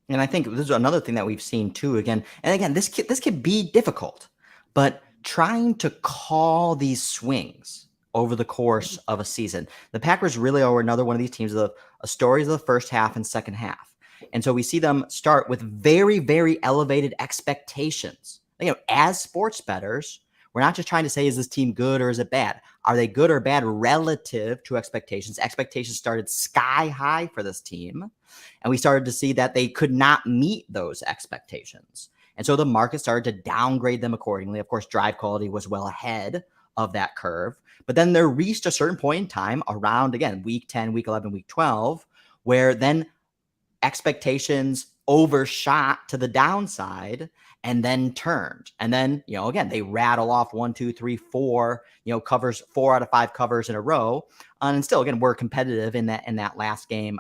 And I think this is another thing that we've seen too. Again, this can be difficult, but trying to call these swings over the course of a season, the Packers really are another one of these teams of stories of the first half and second half, and so we see them start with very, very elevated expectations. As sports bettors, we're not just trying to say, is this team good or is it bad? Are they good or bad relative to expectations? Expectations started sky high for this team, and we started to see that they could not meet those expectations. And so the market started to downgrade them accordingly. Of course, drive quality was well ahead of that curve. But then there reached a certain point in time around, again, week 10, week 11, week 12, where then expectations overshot to the downside and then turned. And then, again, they rattle off 1, 2, 3, 4, covers, 4 out of 5 covers in a row. And still, again, we're competitive in that last game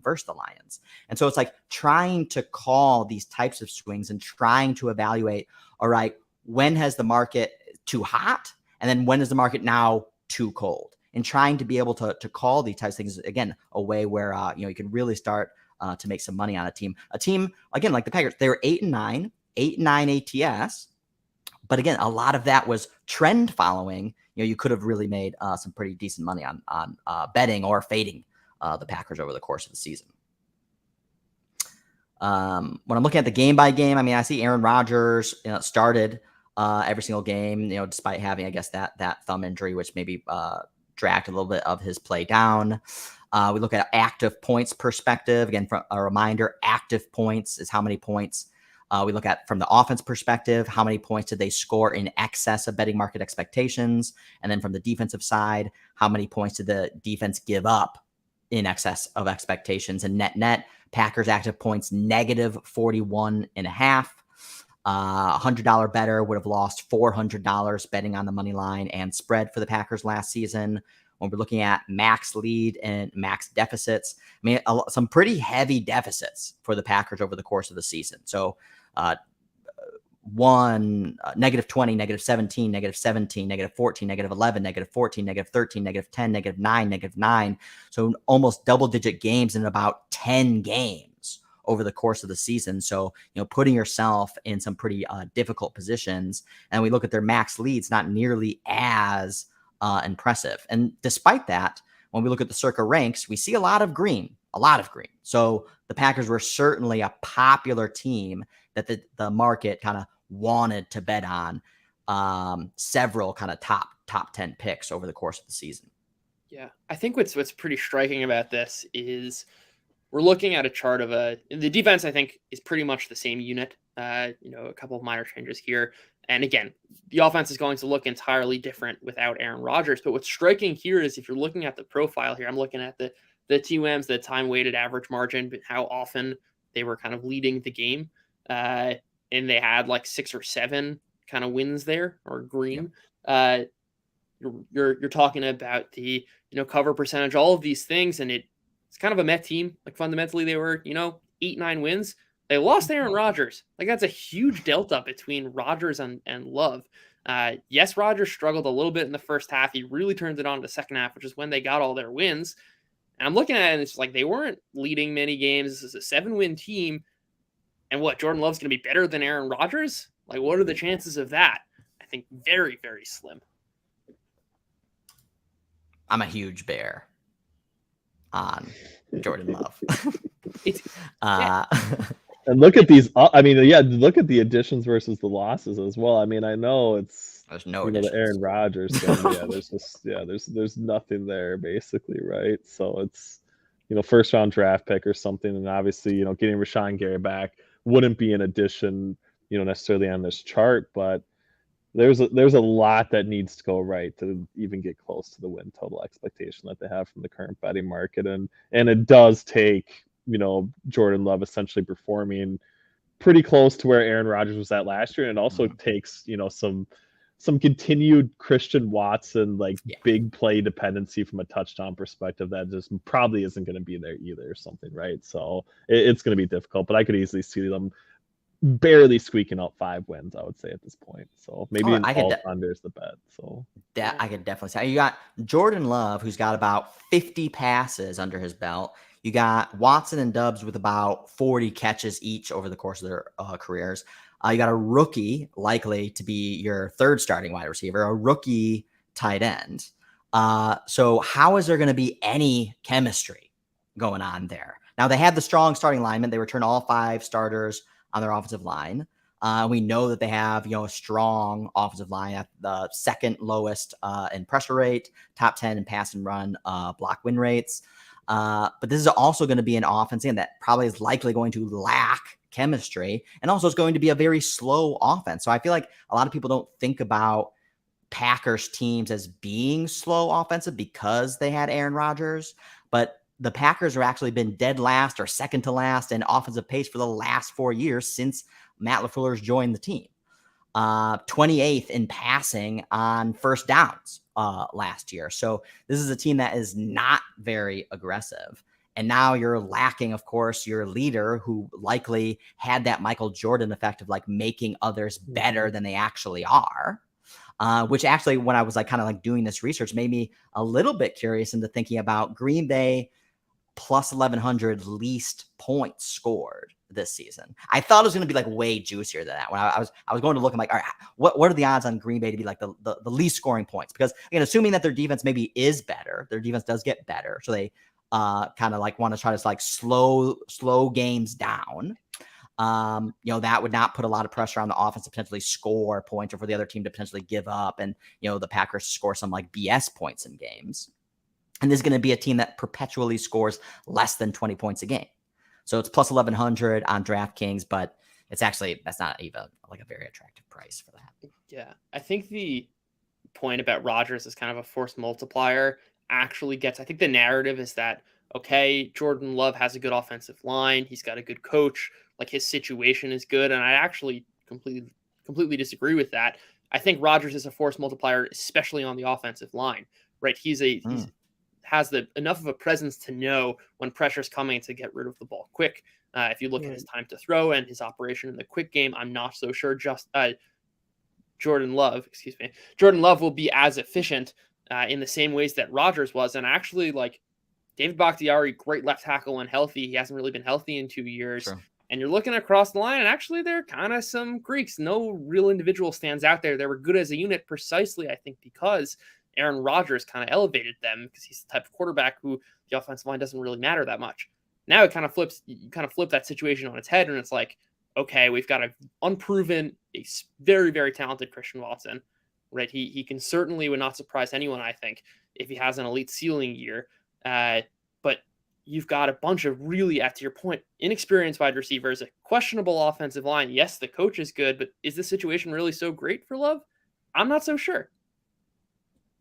versus the Lions. And so it's like trying to call these types of swings and trying to evaluate, all right, when has the market too hot? And then when is the market now too cold? And trying to be able to call these types of things, again, a way where, you can really start to make some money on a team. A team, again, like the Packers, they were 8-9 ATS. But again, a lot of that was trend following. You could have really made some pretty decent money on betting or fading the Packers over the course of the season. When I'm looking at the game by game, I see Aaron Rodgers started every single game, despite having, I guess, that thumb injury, which maybe dragged a little bit of his play down. We look at active points perspective. Again, from a reminder, active points is how many points. We look at from the offense perspective, how many points did they score in excess of betting market expectations? And then from the defensive side, how many points did the defense give up in excess of expectations? And net, Packers active points negative 41.5. $100 better would have lost $400 betting on the money line and spread for the Packers last season. When we're looking at max lead and max deficits, some pretty heavy deficits for the Packers over the course of the season. So negative 20, negative 17, negative 17, negative 14, negative 11, negative 14, negative 13, negative 10, negative 9, negative 9. So almost double-digit games in about 10 games over the course of the season. So, putting yourself in some pretty difficult positions. And we look at their max leads, not nearly as impressive. And despite that, when we look at the Circa ranks, we see a lot of green. So the Packers were certainly a popular team that the market kind of wanted to bet on, several kind of top 10 picks over the course of the season. Yeah, I think what's pretty striking about this is we're looking at a chart of the defense, I think, is pretty much the same unit. A couple of minor changes here. And again, the offense is going to look entirely different without Aaron Rodgers. But what's striking here is if you're looking at the profile here, I'm looking at the TWMs, the time-weighted average margin, but how often they were kind of leading the game. And they had like 6 or 7 kind of wins there, or green. Yep. You're talking about the cover percentage, all of these things, and it's kind of a Met team. Like fundamentally, they were 8-9 wins. They lost Aaron Rodgers. Like that's a huge delta between Rodgers and Love. Yes, Rodgers struggled a little bit in the first half. He really turned it on in the second half, which is when they got all their wins. And I'm looking at it, and it's like they weren't leading many games. This is a 7-win team. And what, Jordan Love's going to be better than Aaron Rodgers? Like, what are the chances of that? I think very, very slim. I'm a huge bear on Jordan Love. And look at these. Look at the additions versus the losses as well. I know there's no additions. The Aaron Rodgers thing. There's nothing there basically, right? So it's first round draft pick or something, and obviously getting Rashawn Gary back wouldn't be an addition necessarily on this chart, but there's a lot that needs to go right to even get close to the win total expectation that they have from the current betting market, and it does take Jordan Love essentially performing pretty close to where Aaron Rodgers was at last year, and it also takes some some continued Christian Watson, like Yeah. big play dependency from a touchdown perspective that just probably isn't going to be there either or something, right? So it's going to be difficult, but I could easily see them barely squeaking out 5 wins, I would say at this point. So maybe Oh, an I could all under is the bet. So that I could definitely say. You got Jordan Love, who's got about 50 passes under his belt. You got Watson and Dubs with about 40 catches each over the course of their careers. You got a rookie likely to be your third starting wide receiver, a rookie tight end. So how is there going to be any chemistry going on there? Now, they have the strong starting linemen. They return all 5 starters on their offensive line. We know that they have, a strong offensive line at the second lowest in pressure rate, top 10 in pass and run block win rates. But this is also going to be an offense that probably is likely going to lack chemistry, and also is going to be a very slow offense. So I feel like a lot of people don't think about Packers teams as being slow offensive because they had Aaron Rodgers, but the Packers have actually been dead last or second to last in offensive pace for the last 4 years since Matt LaFleur's joined the team. 28th in passing on first downs last year. So this is a team that is not very aggressive. And now you're lacking, of course, your leader who likely had that Michael Jordan effect of like making others better than they actually are. Which actually, when I was like kind of like doing this research, made me a little bit curious into thinking about Green Bay plus 1,100 least points scored this season. I thought it was going to be like way juicier than that. When I was going to look, I'm like, all right, what are the odds on Green Bay to be like the least scoring points? Because again, assuming that their defense maybe is better, their defense does get better, so they kind of like want to try to like slow games down. That would not put a lot of pressure on the offense to potentially score points, or for the other team to potentially give up, and the Packers score some like BS points in games. And this is going to be a team that perpetually scores less than 20 points a game. So it's plus 1,100 on DraftKings, but that's not even like a very attractive price for that. Yeah. I think the point about Rodgers is kind of a force multiplier actually gets, I think the narrative is that, okay, Jordan Love has a good offensive line. He's got a good coach. Like his situation is good. And I actually completely disagree with that. I think Rodgers is a force multiplier, especially on the offensive line, right? He's has enough of a presence to know when pressure's coming to get rid of the ball quick. If you look at his time to throw and his operation in the quick game, I'm not so sure Jordan Love will be as efficient in the same ways that Rodgers was. And actually, like David Bakhtiari, great left tackle when healthy. He hasn't really been healthy in 2 years. Sure. And you're looking across the line, and actually there are kind of some Greeks. No real individual stands out there. They were good as a unit precisely, I think, because Aaron Rodgers kind of elevated them, because he's the type of quarterback who the offensive line doesn't really matter that much. Now you kind of flip that situation on its head, and it's like, okay, we've got an unproven, a very, very talented Christian Watson, right? He can certainly would not surprise anyone, I think, if he has an elite ceiling year. But you've got a bunch of really, to your point, inexperienced wide receivers, a questionable offensive line. Yes, the coach is good, but is the situation really so great for Love? I'm not so sure.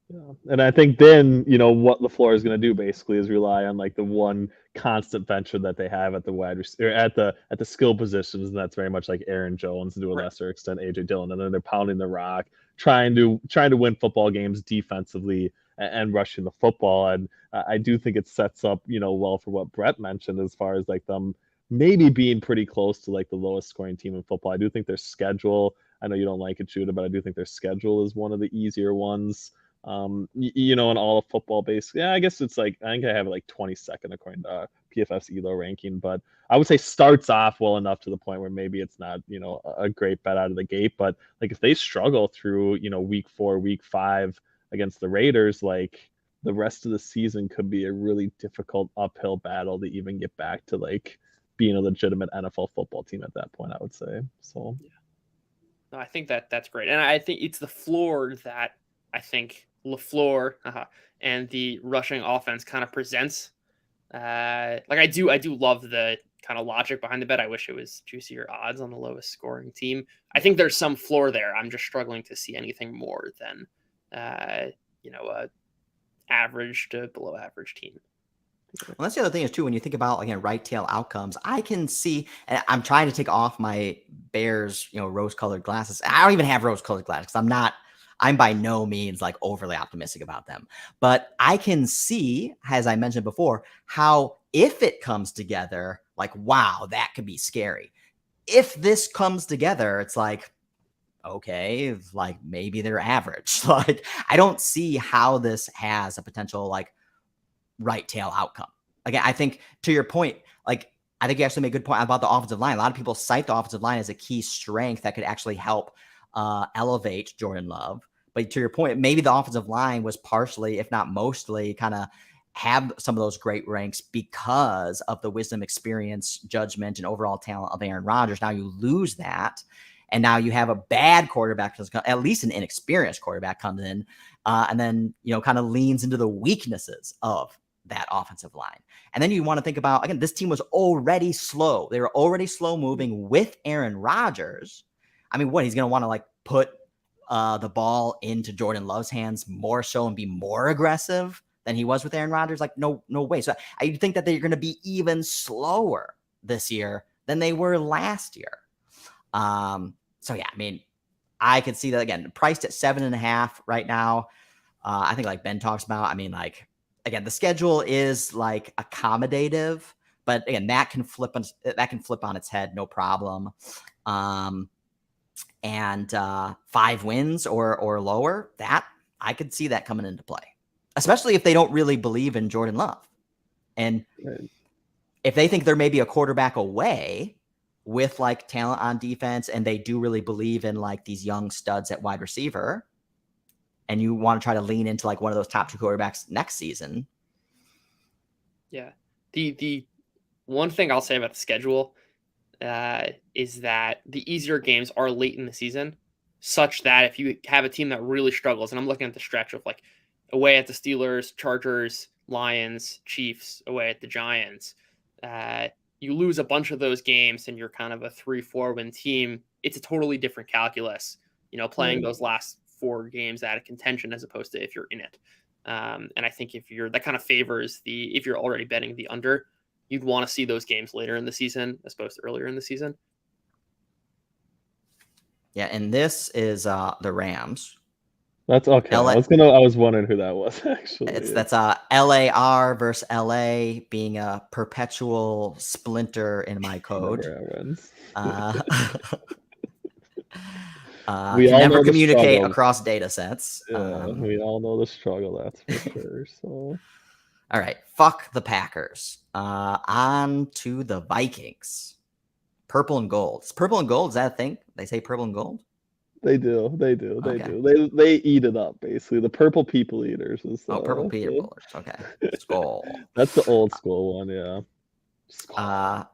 Yeah. And I think then, what LaFleur is going to do basically is rely on like the one constant venture that they have at the wide receiver, at the skill positions, and that's very much like Aaron Jones, and to a lesser extent AJ Dillon. And then they're pounding the rock, trying to win football games defensively and rushing the football. And I do think it sets up, well for what Brett mentioned as far as like them maybe being pretty close to like the lowest scoring team in football. I do think their schedule, I know you don't like it, Judah, but I do think their schedule is one of the easier ones. In all of football basically. Yeah, I guess it's like, I think I have it like 22nd according to PFF's ELO ranking, but I would say starts off well enough to the point where maybe it's not, a great bet out of the gate. But like if they struggle through, week 4, week 5 against the Raiders, like the rest of the season could be a really difficult uphill battle to even get back to like being a legitimate NFL football team at that point, I would say. So yeah. No, I think that's great. And I think it's the floor that I think LaFleur and the rushing offense kind of presents. Like I do love the kind of logic behind the bet. I wish it was juicier odds on the lowest scoring team. I think there's some floor there. I'm just struggling to see anything more than a average to below average team. Well, that's the other thing is too, when you think about, again, right tail outcomes, I can see, and I'm trying to take off my Bears, rose colored glasses. I don't even have rose colored glasses because I'm by no means like overly optimistic about them, but I can see, as I mentioned before, how if it comes together, like, wow, that could be scary. If this comes together, it's like, okay, like maybe they're average. Like, I don't see how this has a potential like right tail outcome. Again, I think to your point, like, I think you actually made a good point about the offensive line. A lot of people cite the offensive line as a key strength that could actually help elevate Jordan Love. But to your point, maybe the offensive line was partially, if not mostly, kind of have some of those great ranks because of the wisdom, experience, judgment, and overall talent of Aaron Rodgers. Now you lose that. And now you have a bad quarterback, at least an inexperienced quarterback comes in and then, kind of leans into the weaknesses of that offensive line. And then you want to think about, again, this team was already slow. They were already slow moving with Aaron Rodgers. I mean, what, he's going to want to like put the ball into Jordan Love's hands more so and be more aggressive than he was with Aaron Rodgers? Like, no way. So I think that they're going to be even slower this year than they were last year. So yeah, I mean, I could see that again, priced at 7.5 right now. I think like Ben talks about, I mean, like, again, the schedule is like accommodative, but again, that can flip on its head, no problem. And 5 wins or lower, that I could see that coming into play, especially if they don't really believe in Jordan Love. And if they think they're maybe a quarterback away with like talent on defense, and they do really believe in like these young studs at wide receiver, and you want to try to lean into like one of those top 2 quarterbacks next season. Yeah. The one thing I'll say about the schedule is that the easier games are late in the season, such that if you have a team that really struggles, and I'm looking at the stretch of like away at the Steelers, Chargers, Lions, Chiefs, away at the Giants, you lose a bunch of those games and you're kind of a 3-4 win team. It's a totally different calculus, playing those last 4 games out of contention as opposed to if you're in it. And I think that kind of favors if you're already betting the under, you'd want to see those games later in the season as opposed to earlier in the season. Yeah, and this is the Rams. That's okay. I was wondering who that was actually. That's LAR versus LA being a perpetual splinter in my code. We can never communicate across data sets. Yeah, we all know the struggle, that's for sure. So, all right, fuck the Packers. On to the Vikings. Purple and gold. Purple and gold, is that a thing? They say purple and gold? They do. They eat it up, basically. The purple people eaters. Purple people. Okay. Skull. That's the old school one, yeah. Skull.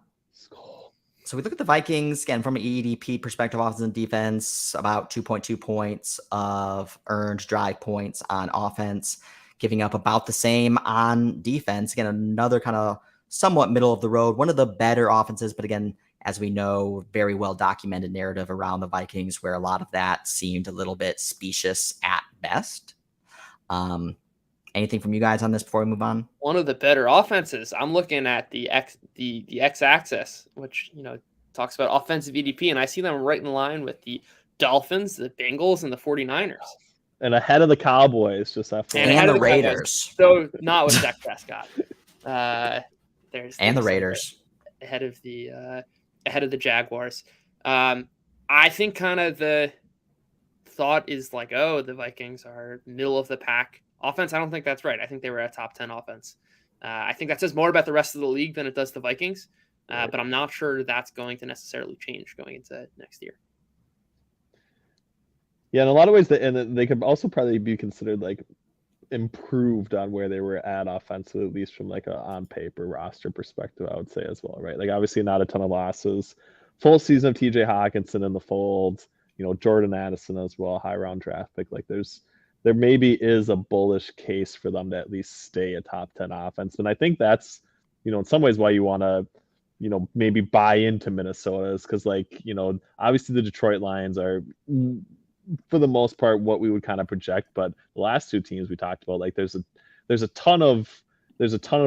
So we look at the Vikings, again, from an EDP perspective, offense and defense, about 2.2 points of earned drive points on offense, giving up about the same on defense. Again, another kind of somewhat middle of the road, one of the better offenses, but again, as we know, very well documented narrative around the Vikings where a lot of that seemed a little bit specious at best. Anything from you guys on this before we move on? One of the better offenses. I'm looking at the x-axis, which talks about offensive EDP, and I see them right in line with the Dolphins, the Bengals, and the 49ers. And ahead of the Cowboys, just after. And the Raiders. So not with Dak Prescott. And the Raiders. Ahead of the Jaguars. I think kind of the thought is like, the Vikings are middle of the pack offense. I don't think that's right. I think they were a top 10 offense. I think that says more about the rest of the league than it does the Vikings. But I'm not sure that's going to necessarily change going into next year. Yeah, in a lot of ways, they could also probably be considered like improved on where they were at offensively, at least from like a on paper roster perspective, I would say as well, right? Like obviously not a ton of losses, full season of TJ Hawkinson in the fold, Jordan Addison as well, high round draft pick. Like there maybe is a bullish case for them to at least stay a top 10 offense. And I think that's, in some ways why you want to, maybe buy into Minnesota is because like, obviously the Detroit Lions are for the most part what we would kind of project, but the last 2 teams we talked about, like there's a ton of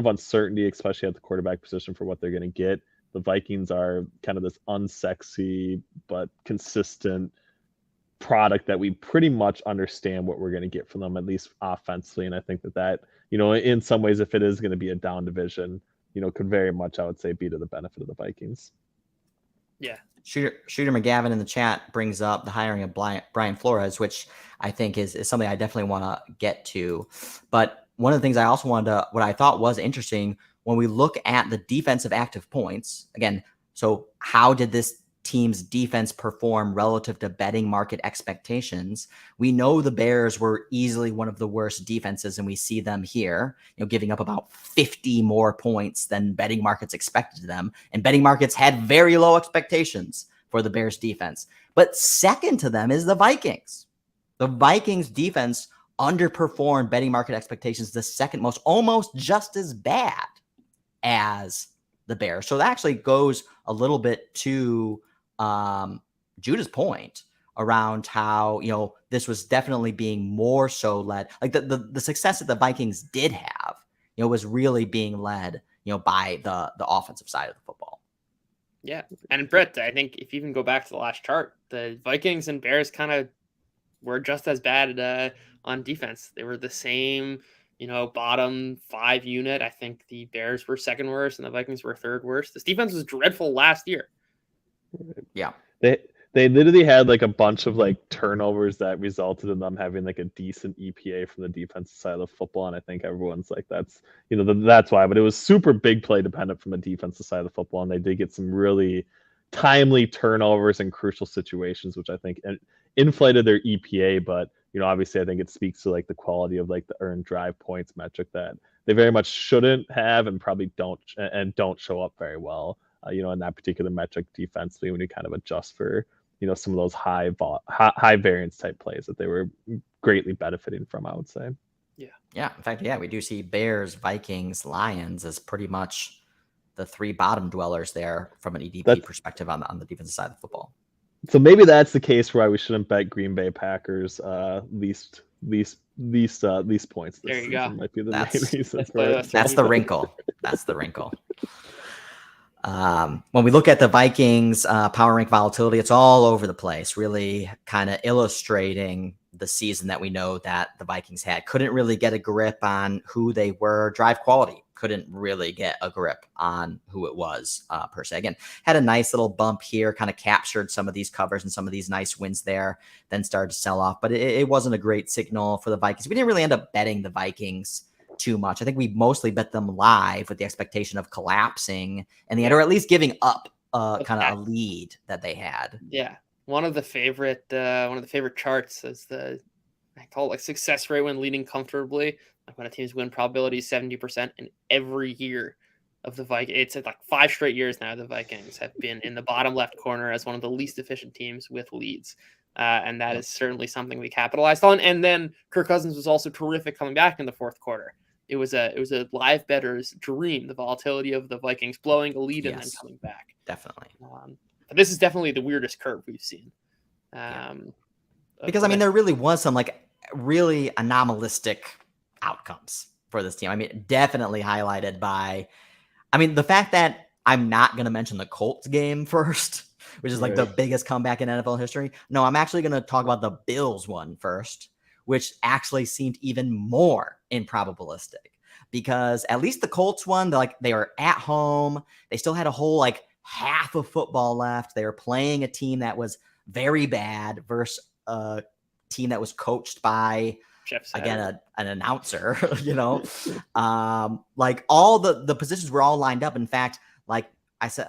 uncertainty, especially at the quarterback position for what they're going to get. The Vikings are kind of this unsexy but consistent product that we pretty much understand what we're going to get from them, at least offensively. And I think that, in some ways, if it is going to be a down division, could very much, I would say, be to the benefit of the Vikings. Yeah. Shooter McGavin in the chat brings up the hiring of Brian Flores, which I think is something I definitely want to get to. But one of the things I also what I thought was interesting, when we look at the defensive active points, again, so how did this team's defense perform relative to betting market expectations? We know the Bears were easily one of the worst defenses, and we see them here, giving up about 50 more points than betting markets expected them. And betting markets had very low expectations for the Bears defense. But second to them is the Vikings. The Vikings defense underperformed betting market expectations, the second most, almost just as bad as the Bears. So that actually goes a little bit to Judah's point around how, this was definitely being more so led, like the success that the Vikings did have, was really being led, by the offensive side of the football. Yeah. And Brett, I think if you even go back to the last chart, the Vikings and Bears kind of were just as bad on defense. They were the same, bottom 5 unit. I think the Bears were second worst and the Vikings were third worst. This defense was dreadful last year. Yeah. They literally had like a bunch of like turnovers that resulted in them having like a decent EPA from the defensive side of the football. And I think everyone's like, that's why. But it was super big play dependent from the defensive side of the football. And they did get some really timely turnovers in crucial situations, which I think inflated their EPA. But, obviously I think it speaks to like the quality of like the earned drive points metric that they very much shouldn't have and probably don't show up very well. In that particular metric defensively, when you kind of adjust for, some of those high variance type plays that they were greatly benefiting from, I would say. Yeah. In fact, we do see Bears, Vikings, Lions as pretty much the 3 bottom dwellers there from an EDP perspective on the defensive side of the football. So maybe that's the case why we shouldn't bet Green Bay Packers least points. There you go. Might be the main reason for it. That's the wrinkle. That's the wrinkle. When we look at the Vikings power rank volatility, it's all over the place, really kind of illustrating the season that we know that the Vikings had. Couldn't really get a grip on who they were. Drive quality couldn't really get a grip on who it was per se. Again, had a nice little bump here, kind of captured some of these covers and some of these nice wins there, then started to sell off. But it wasn't a great signal for the Vikings. We didn't really end up betting the Vikings too much. I think we mostly bet them live with the expectation of collapsing in the end, or at least giving up kind of a lead that they had. Yeah. One of the favorite charts is I call it like success rate when leading comfortably. Like when a team's win probability is 70%, and every year of the Vikings, it's like 5 straight years now, the Vikings have been in the bottom left corner as one of the least efficient teams with leads. And that is certainly something we capitalized on. And then Kirk Cousins was also terrific coming back in the fourth quarter. It was a live better's dream, the volatility of the Vikings blowing a lead and then coming back. Definitely. But this is definitely the weirdest curve we've seen. Because there really was some like really anomalistic outcomes for this team. Definitely highlighted by, the fact that I'm not going to mention the Colts game first, which is like the biggest comeback in NFL history. No, I'm actually going to talk about the Bills one first, which actually seemed even more improbabilistic, because at least the Colts one, they were at home. They still had a whole like half of football left. They were playing a team that was very bad versus a team that was coached by, again, an announcer, like all the positions were all lined up. In fact, like I said,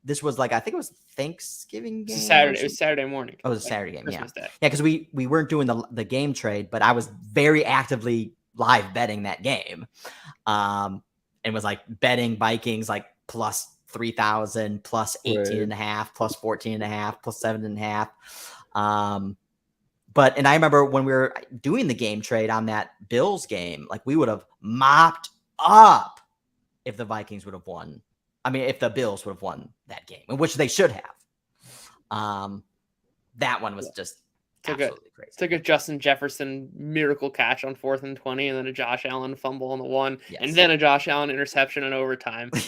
this was like, I think it was Thanksgiving game. It was Saturday morning. Oh, it was a Saturday game. Christmas Day. Yeah, because we weren't doing the game trade, but I was very actively live betting that game, and was like betting Vikings like plus 3,000, plus 18.5, plus 14.5, plus 7.5. And I remember when we were doing the game trade on that Bills game, like we would have mopped up if the Vikings would have won. If the Bills would have won that game, which they should have. That one was just Absolutely crazy. Took a Justin Jefferson miracle catch on 4th and 20, and then a Josh Allen fumble on the 1, and then a Josh Allen interception in overtime for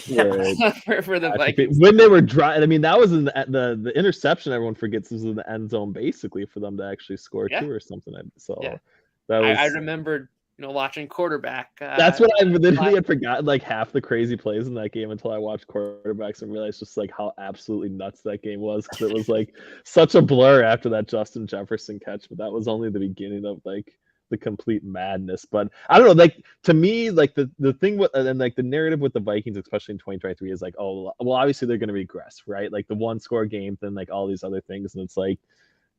the Vikings. When they were driving, I mean, that was in the interception. Everyone forgets was in the end zone basically for them to actually score 2 or something. So that was. I remembered, watching quarterback. That's what I literally had forgotten, like half the crazy plays in that game until I watched quarterbacks and realized just like how absolutely nuts that game was, because it was like such a blur after that Justin Jefferson catch. But that was only the beginning of like the complete madness. But I don't know, like to me, like the thing with and like the narrative with the Vikings, especially in 2023, is like, oh well, obviously they're going to regress, right? Like the 1-score game, then like all these other things, and it's like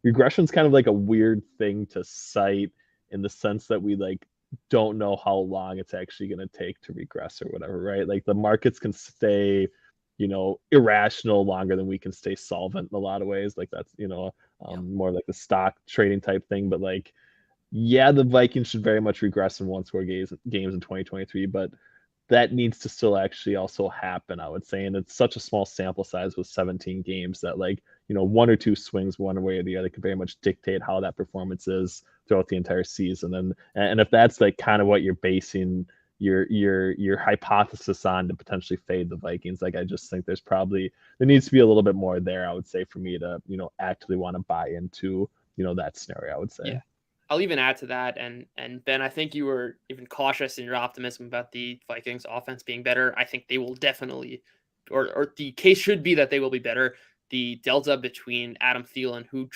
regression's kind of like a weird thing to cite in the sense that we like don't know how long it's actually going to take to regress or whatever, right? Like the markets can stay, irrational longer than we can stay solvent in a lot of ways. Like that's, more like the stock trading type thing. But like, yeah, the Vikings should very much regress in 1-score games in 2023, but that needs to still actually also happen, I would say. And it's such a small sample size with 17 games that like, 1 or 2 swings one way or the other could very much dictate how that performance is throughout the entire season. And if that's like kind of what you're basing your hypothesis on to potentially fade the Vikings, like I just think there needs to be a little bit more there, I would say, for me to, actively want to buy into, that scenario, I would say. Yeah. I'll even add to that, and Ben, I think you were even cautious in your optimism about the Vikings offense being better. I think they will definitely, or the case should be that they will be better. The delta between Adam Thielen, who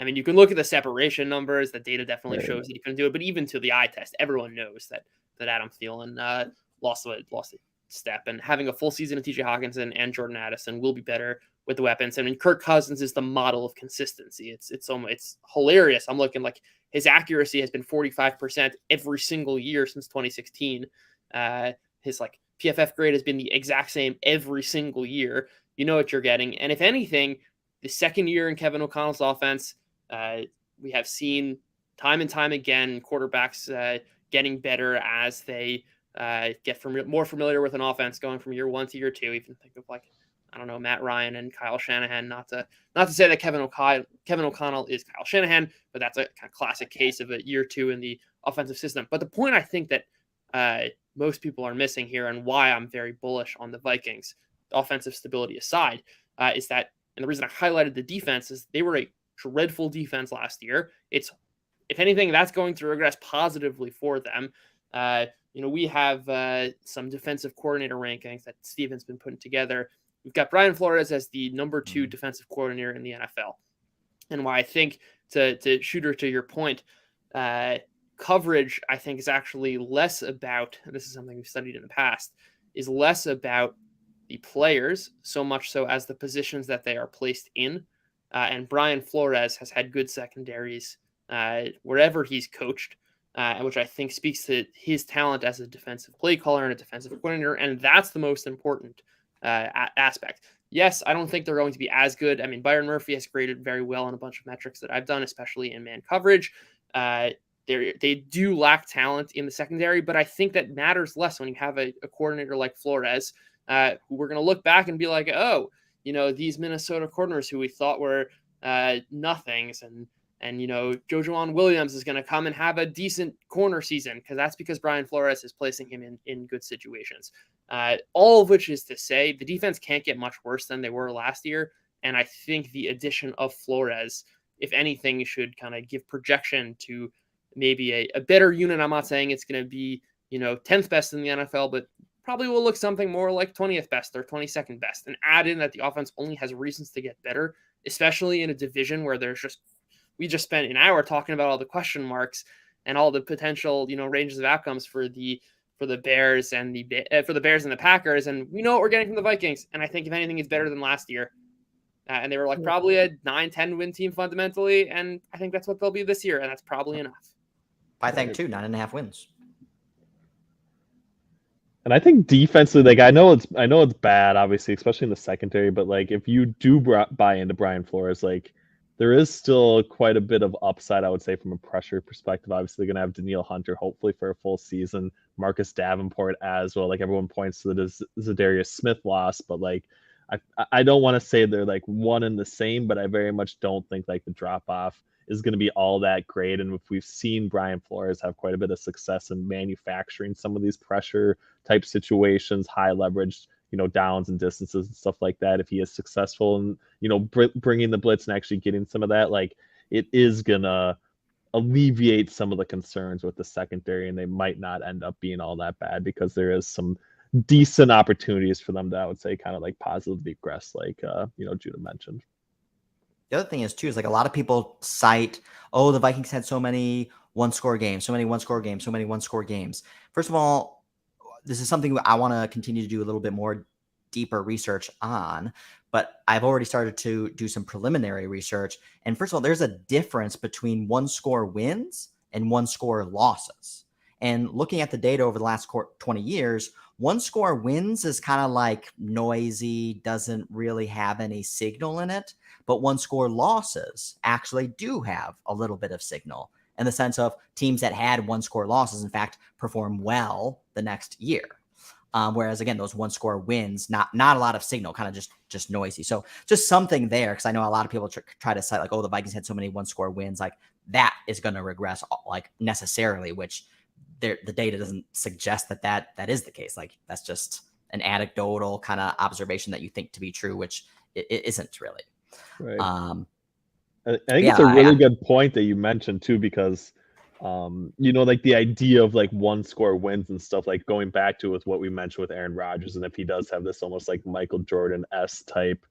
you can look at the separation numbers, the data definitely shows that he couldn't do it, but even to the eye test, everyone knows that Adam Thielen lost a step, and having a full season of TJ Hawkinson and Jordan Addison will be better with the weapons. I mean, Kirk Cousins is the model of consistency. It's hilarious. I'm looking like his accuracy has been 45% every single year since 2016. His like PFF grade has been the exact same every single year. You know what you're getting. And if anything, the second year in Kevin O'Connell's offense, we have seen time and time again quarterbacks getting better as they get more familiar with an offense, going from year 1 to year 2. Even think of like, I don't know, Matt Ryan and Kyle Shanahan. Not to say that Kevin O'Connell is Kyle Shanahan, but that's a kind of classic case of a year 2 in the offensive system. But the point I think that most people are missing here, and why I'm very bullish on the Vikings, offensive stability aside, is that, and the reason I highlighted the defense is they were a dreadful defense last year. If anything, that's going to regress positively for them. We have some defensive coordinator rankings that Steven's been putting together. We've got Brian Flores as the number 2 defensive coordinator in the NFL. And why I think, to Shooter, to your point, coverage, I think, is actually less about, and this is something we've studied in the past, is less about the players, so much so as the positions that they are placed in. And Brian Flores has had good secondaries wherever he's coached, which I think speaks to his talent as a defensive play caller and a defensive coordinator. And that's the most important aspect. Yes, I don't think they're going to be as good. I mean, Byron Murphy has graded very well on a bunch of metrics that I've done, especially in man coverage. They do lack talent in the secondary, but I think that matters less when you have a coordinator like Flores, who we're going to look back and be like, oh, these Minnesota corners who we thought were nothings, and JoJuan Williams is going to come and have a decent corner season, because Brian Flores is placing him in good situations. All of which is to say the defense can't get much worse than they were last year. And I think the addition of Flores, if anything, should kind of give projection to maybe a better unit. I'm not saying it's going to be, 10th best in the NFL, but probably will look something more like 20th best or 22nd best, and add in that the offense only has reasons to get better, especially in a division where we just spent an hour talking about all the question marks and all the potential, ranges of outcomes for the Bears and the Packers. And we know what we're getting from the Vikings. And I think if anything, it's better than last year. And they were like probably a 9-10 win team fundamentally. And I think that's what they'll be this year. And that's probably enough. I think too, 9.5 wins. And I think defensively, like I know it's bad, obviously, especially in the secondary. But like if you do buy into Brian Flores, like there is still quite a bit of upside, I would say, from a pressure perspective. Obviously, they're going to have Danielle Hunter, hopefully, for a full season. Marcus Davenport as well. Like, everyone points to the Zadarius Smith loss, but, like, I don't want to say they're, like, one and the same, but I very much don't think, like, the drop-off is going to be all that great. And if we've seen Brian Flores have quite a bit of success in manufacturing some of these pressure type situations, high leverage, downs and distances and stuff like that, if he is successful in, bringing the blitz and actually getting some of that, like, it is going to alleviate some of the concerns with the secondary, and they might not end up being all that bad because there is some decent opportunities for them to, I would say, kind of like positively regress, like, Judah mentioned. The other thing is too, is like a lot of people cite, oh, the Vikings had so many one-score games, so many one-score games, so many one-score games. First of all, this is something I want to continue to do a little bit more deeper research on, but I've already started to do some preliminary research. And first of all, there's a difference between one-score wins and one-score losses. And looking at the data over the last 20 years, one-score wins is kind of like noisy, doesn't really have any signal in it. But one-score losses actually do have a little bit of signal in the sense of teams that had one-score losses, in fact, perform well the next year. Whereas, again, those one-score wins, not a lot of signal, kind of just noisy. So just something there, because I know a lot of people try to cite like, oh, the Vikings had so many one-score wins. Like, that is going to regress, like, necessarily, which the data doesn't suggest that is the case. Like, that's just an anecdotal kind of observation that you think to be true, which it isn't really. Right. I think it's a really good point that you mentioned too, because like the idea of like one-score wins and stuff, like going back to with what we mentioned with Aaron Rodgers, and if he does have this almost like Michael Jordan-esque type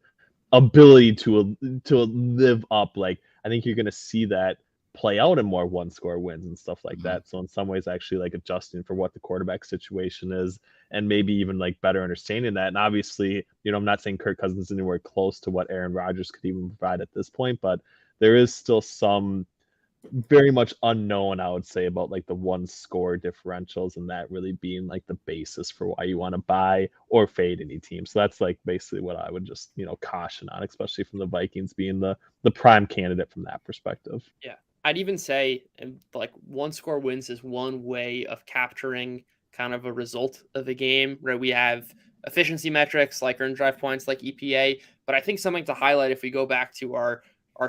ability to live up, like, I think you're going to see that play out in more one-score wins and stuff like that. So in some ways, actually like adjusting for what the quarterback situation is, and maybe even like better understanding that. And obviously, I'm not saying Kirk Cousins is anywhere close to what Aaron Rodgers could even provide at this point, but there is still some very much unknown, I would say, about like the one-score differentials, and that really being like the basis for why you want to buy or fade any team. So that's like basically what I would just, caution on, especially from the Vikings being the prime candidate from that perspective. Yeah. I'd even say like one-score wins is one way of capturing kind of a result of a game, where we have efficiency metrics like earned drive points, like EPA. But I think something to highlight, if we go back to our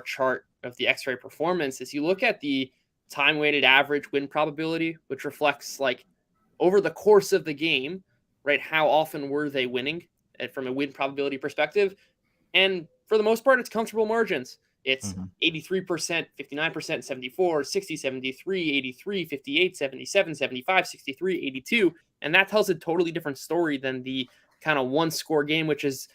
chart of the X-ray performance, is you look at the time-weighted average win probability, which reflects like over the course of the game, right? How often were they winning from a win probability perspective? And for the most part, it's comfortable margins. It's 83%, 59%, 74, 60, 73, 83, 58, 77, 75, 63, 82. And that tells a totally different story than the kind of one-score game, which is,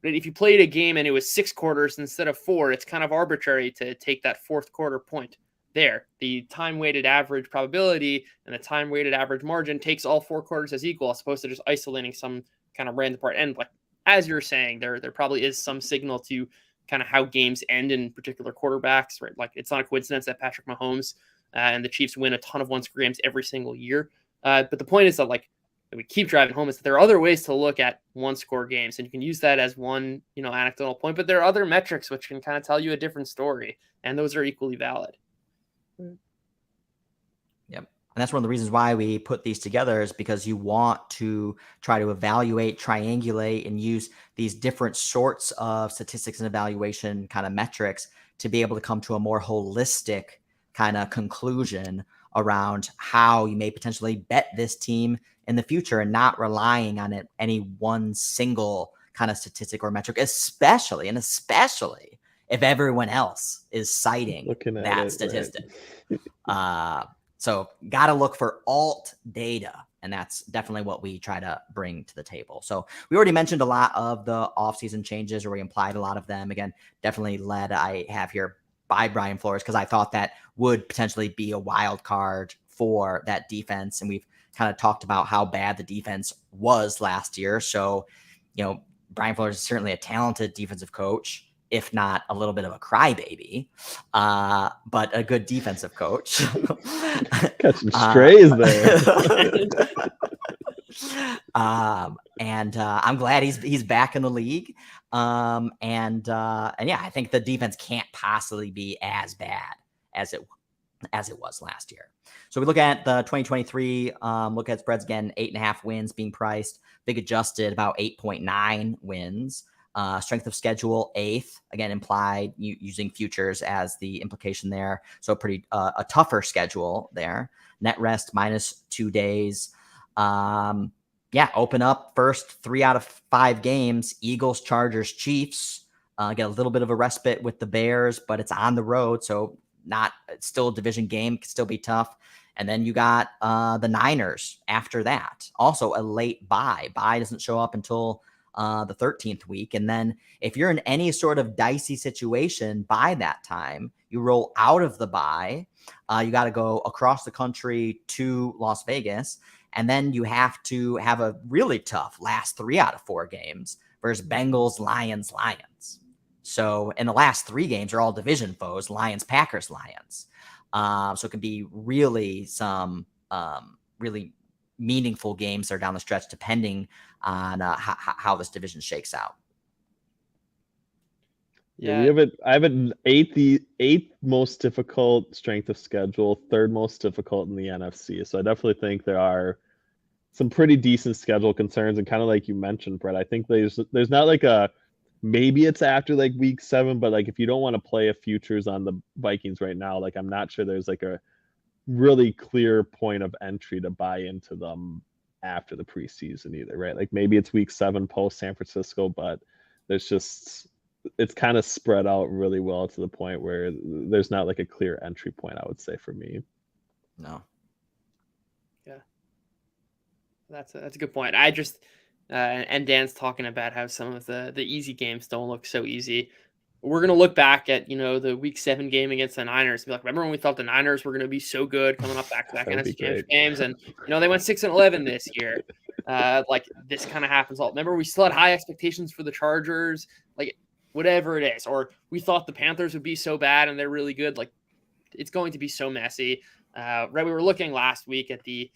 if you played a game and it was 6 quarters instead of 4, it's kind of arbitrary to take that fourth quarter point there. The time-weighted average probability and the time-weighted average margin takes all 4 quarters as equal, as opposed to just isolating some kind of random part. And like, as you're saying, there probably is some signal to kind of how games end in particular quarterbacks, right? Like, it's not a coincidence that Patrick Mahomes and the Chiefs win a ton of one-score games every single year. But the point is that, like, we keep driving home, is that there are other ways to look at one-score games, and you can use that as one, anecdotal point, but there are other metrics which can kind of tell you a different story, and those are equally valid. Yep. And that's one of the reasons why we put these together, is because you want to try to evaluate, triangulate, and use these different sorts of statistics and evaluation kind of metrics to be able to come to a more holistic kind of conclusion around how you may potentially bet this team in the future, and not relying on any one single kind of statistic or metric, especially if everyone else is citing that statistic. Right. So got to look for alt data, and that's definitely what we try to bring to the table. So we already mentioned a lot of the offseason changes, or we implied a lot of them. Again, definitely led, I have here, by Brian Flores, because I thought that would potentially be a wild card for that defense. And we've kind of talked about how bad the defense was last year. So, Brian Flores is certainly a talented defensive coach, if not a little bit of a crybaby, but a good defensive coach. Got some strays there. And I'm glad he's back in the league. And yeah, I think the defense can't possibly be as bad as it was last year. So we look at the 2023, look at spreads again, 8.5 wins being priced, big adjusted about 8.9 wins. Strength of schedule, 8th, again, implied using futures as the implication there. So a tougher schedule there. Net rest -2 days. Open up first 3 out of 5 games, Eagles, Chargers, Chiefs. Get a little bit of a respite with the Bears, but it's on the road. So it's still a division game, could still be tough. And then you got the Niners after that. Also a late bye. Bye doesn't show up until the 13th week. And then if you're in any sort of dicey situation by that time, you roll out of the bye. You got to go across the country to Las Vegas. And then you have to have a really tough last 3 out of 4 games versus Bengals, Lions. So in the last 3 games are all division foes, Lions, Packers, Lions. So it can be really some really meaningful games there down the stretch, depending on how this division shakes out. Yeah, I have an eighth most difficult strength of schedule, 3rd most difficult in the NFC. So I definitely think there are some pretty decent schedule concerns, and kind of like you mentioned, Brett, I think there's not like maybe it's after like week 7, but like if you don't want to play a futures on the Vikings right now, like I'm not sure there's like a really clear point of entry to buy into them after the preseason either, right? Like maybe it's week 7 post San Francisco, but it's kind of spread out really well to the point where there's not like a clear entry point, I would say, for me. No. Yeah. That's a good point. I just and Dan's talking about how some of the easy games don't look so easy. We're going to look back at, the week 7 game against the Niners and be like, remember when we thought the Niners were going to be so good coming up back-to-back NFC Championship games? And, they went 6-11 this year. Like this kind of happens all. Remember we still had high expectations for the Chargers, like whatever it is. Or we thought the Panthers would be so bad and they're really good. Like it's going to be so messy. Right. We were looking last week at the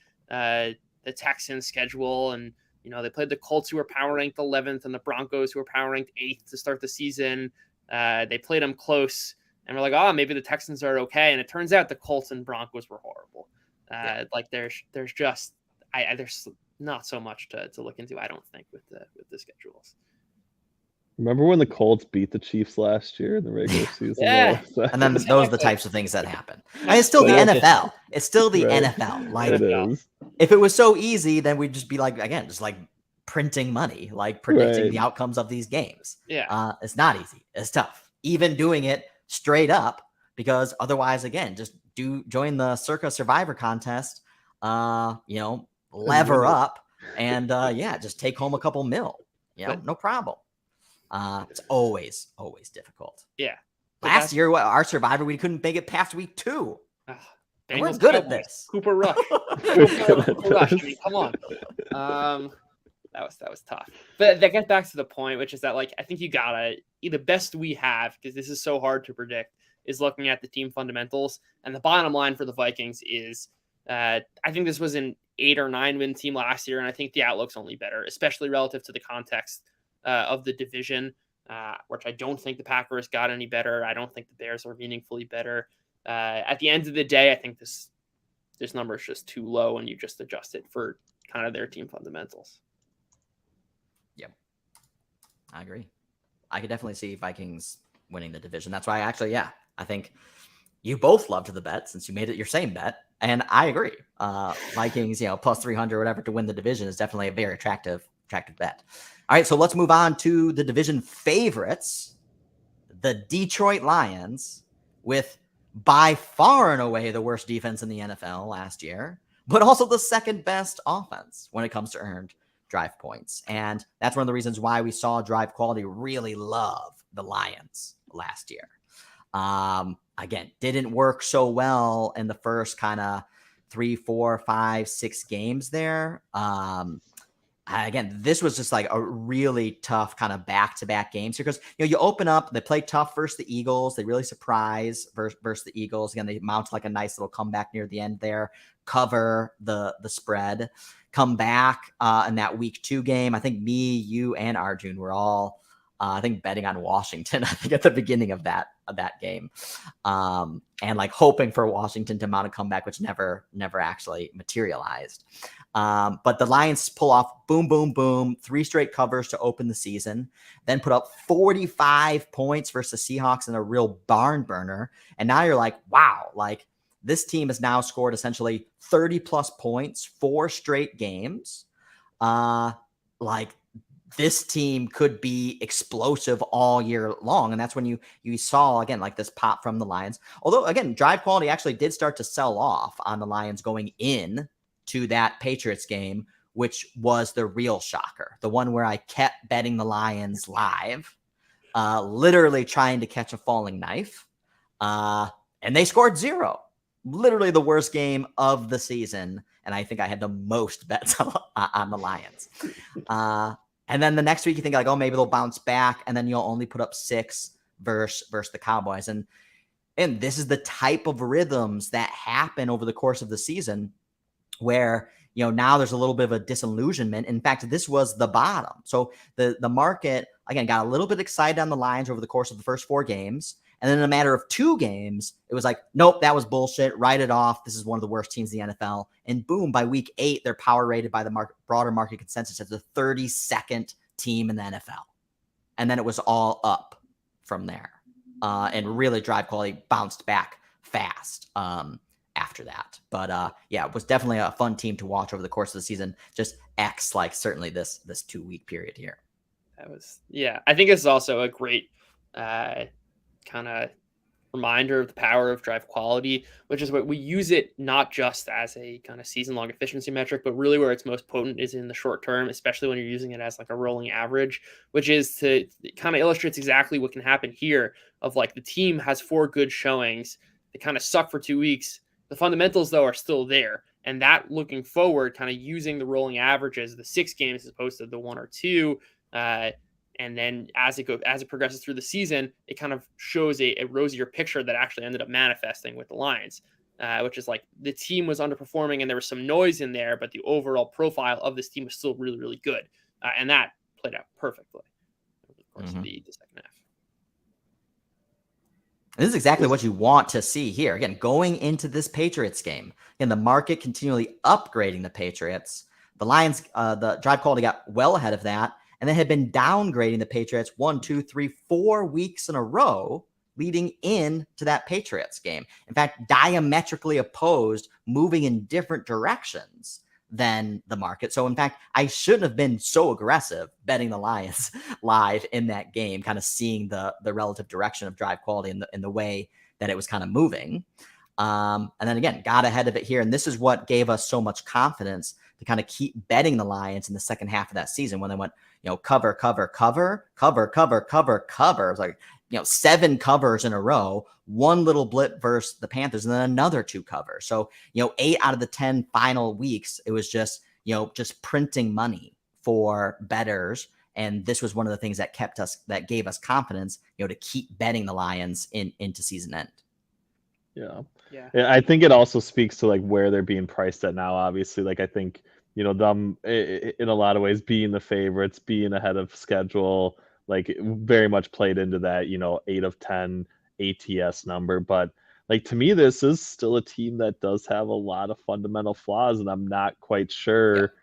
Texans schedule, and, they played the Colts, who were power ranked 11th, and the Broncos, who were power ranked 8th to start the season. They played them close, and we're like, maybe the Texans are okay. And it turns out the Colts and Broncos were horrible. Like there's not so much to look into, I don't think, with the schedules. Remember when the Colts beat the Chiefs last year in the regular season? Yeah. And then those are the types of things that happen. And it's still the NFL. It's still the NFL. Like, it is. If it was so easy, then we'd just be like, again, just like printing money, like predicting the outcomes of these games. Yeah. It's not easy. It's tough. Even doing it straight up, because otherwise, again, just join the Circa Survivor contest, lever up and just take home a couple mil. No problem. It's always difficult. Yeah. Last year, our Survivor, we couldn't make it past week 2. And we're Bengals, good Cowboys, at this. Cooper Rush. Cooper Rush. I mean, come on. That was tough. But that gets back to the point, which is that, like, I think you gotta, the best we have, because this is so hard to predict, is looking at the team fundamentals. And the bottom line for the Vikings is, I think this was an 8 or 9 win team last year, and I think the outlook's only better, especially relative to the context of the division, which I don't think the Packers got any better. I don't think the Bears are meaningfully better. At the end of the day, I think this number is just too low, and you just adjust it for kind of their team fundamentals. Yep. I agree. I could definitely see Vikings winning the division. That's why I think you both loved the bet since you made it your same bet. And I agree. Vikings, plus 300 or whatever to win the division is definitely a very attractive bet. All right, so let's move on to the division favorites, the Detroit Lions, with by far and away the worst defense in the NFL last year, but also the second best offense when it comes to earned drive points. And that's one of the reasons why we saw Drive Quality really love the Lions last year. Again, didn't work so well in the first kind of 3, 4, 5, 6 games there. Again, this was just like a really tough kind of back-to-back games here because, you open up, they play tough versus the Eagles. They really surprise versus the Eagles. Again, they mount like a nice little comeback near the end there, cover the spread, come back in that week 2 game. I think me, you, and Arjun were all, I think, betting on Washington, I think, at the beginning of that game. And like hoping for Washington to mount a comeback, which never actually materialized. But the Lions pull off boom, boom, boom, 3 straight covers to open the season, then put up 45 points versus the Seahawks in a real barn burner. And now you're like, wow, like this team has now scored essentially 30 plus points, 4 straight games. Like this team could be explosive all year long. And that's when you saw, again, like this pop from the Lions. Although, again, drive quality actually did start to sell off on the Lions going in to that Patriots game, which was the real shocker. The one where I kept betting the Lions live, literally trying to catch a falling knife. And they scored 0. Literally the worst game of the season. And I think I had the most bets on the Lions. And then the next week you think like, oh, maybe they'll bounce back. And then you'll only put up 6 versus the Cowboys. And this is the type of rhythms that happen over the course of the season where, now there's a little bit of a disillusionment. In fact, this was the bottom. So the market, again, got a little bit excited on the Lions over the course of the first 4 games. And then in a matter of 2 games, it was like, nope, that was bullshit. Write it off. This is one of the worst teams in the NFL. And boom, by week 8, they're power rated by the broader market consensus as the 32nd team in the NFL. And then it was all up from there. And really drive quality bounced back fast after that. But yeah, it was definitely a fun team to watch over the course of the season. Just X like certainly this 2-week period here. That was, yeah. I think it's also a great kind of reminder of the power of drive quality, which is what we use it not just as a kind of season-long efficiency metric, but really where it's most potent is in the short term, especially when you're using it as like a rolling average, which is to kind of illustrates exactly what can happen here of like the team has 4 good showings. They kind of suck for 2 weeks. The fundamentals, though, are still there. And that looking forward, kind of using the rolling averages, the 6 games as opposed to the 1 or 2, and then as it progresses through the season, it kind of shows a rosier picture that actually ended up manifesting with the Lions, which is like the team was underperforming and there was some noise in there, but the overall profile of this team was still really, really good. And that played out perfectly over the course of the second half. This is exactly what you want to see here. Again, going into this Patriots game, again, the market continually upgrading the Patriots. The Lions, the drive quality got well ahead of that, and they had been downgrading the Patriots 1, 2, 3, 4 weeks in a row leading into that Patriots game. In fact, diametrically opposed, moving in different directions than the market. So in fact, I shouldn't have been so aggressive betting the Lions live in that game, kind of seeing the relative direction of drive quality in the way that it was kind of moving. And then again, got ahead of it here. And this is what gave us so much confidence to kind of keep betting the Lions in the second half of that season when they went, cover, cover, cover, cover, cover, cover, cover. It was like, 7 covers in a row, 1 little blip versus the Panthers, and then another 2 covers. So, 8 out of the 10 final weeks, it was just, just printing money for bettors. And this was one of the things that that gave us confidence, to keep betting the Lions into season end. Yeah. I think it also speaks to like where they're being priced at now. Obviously, like I think, them in a lot of ways being the favorites, being ahead of schedule, like very much played into that, 8 of 10 ATS number. But like to me, this is still a team that does have a lot of fundamental flaws, and I'm not quite sure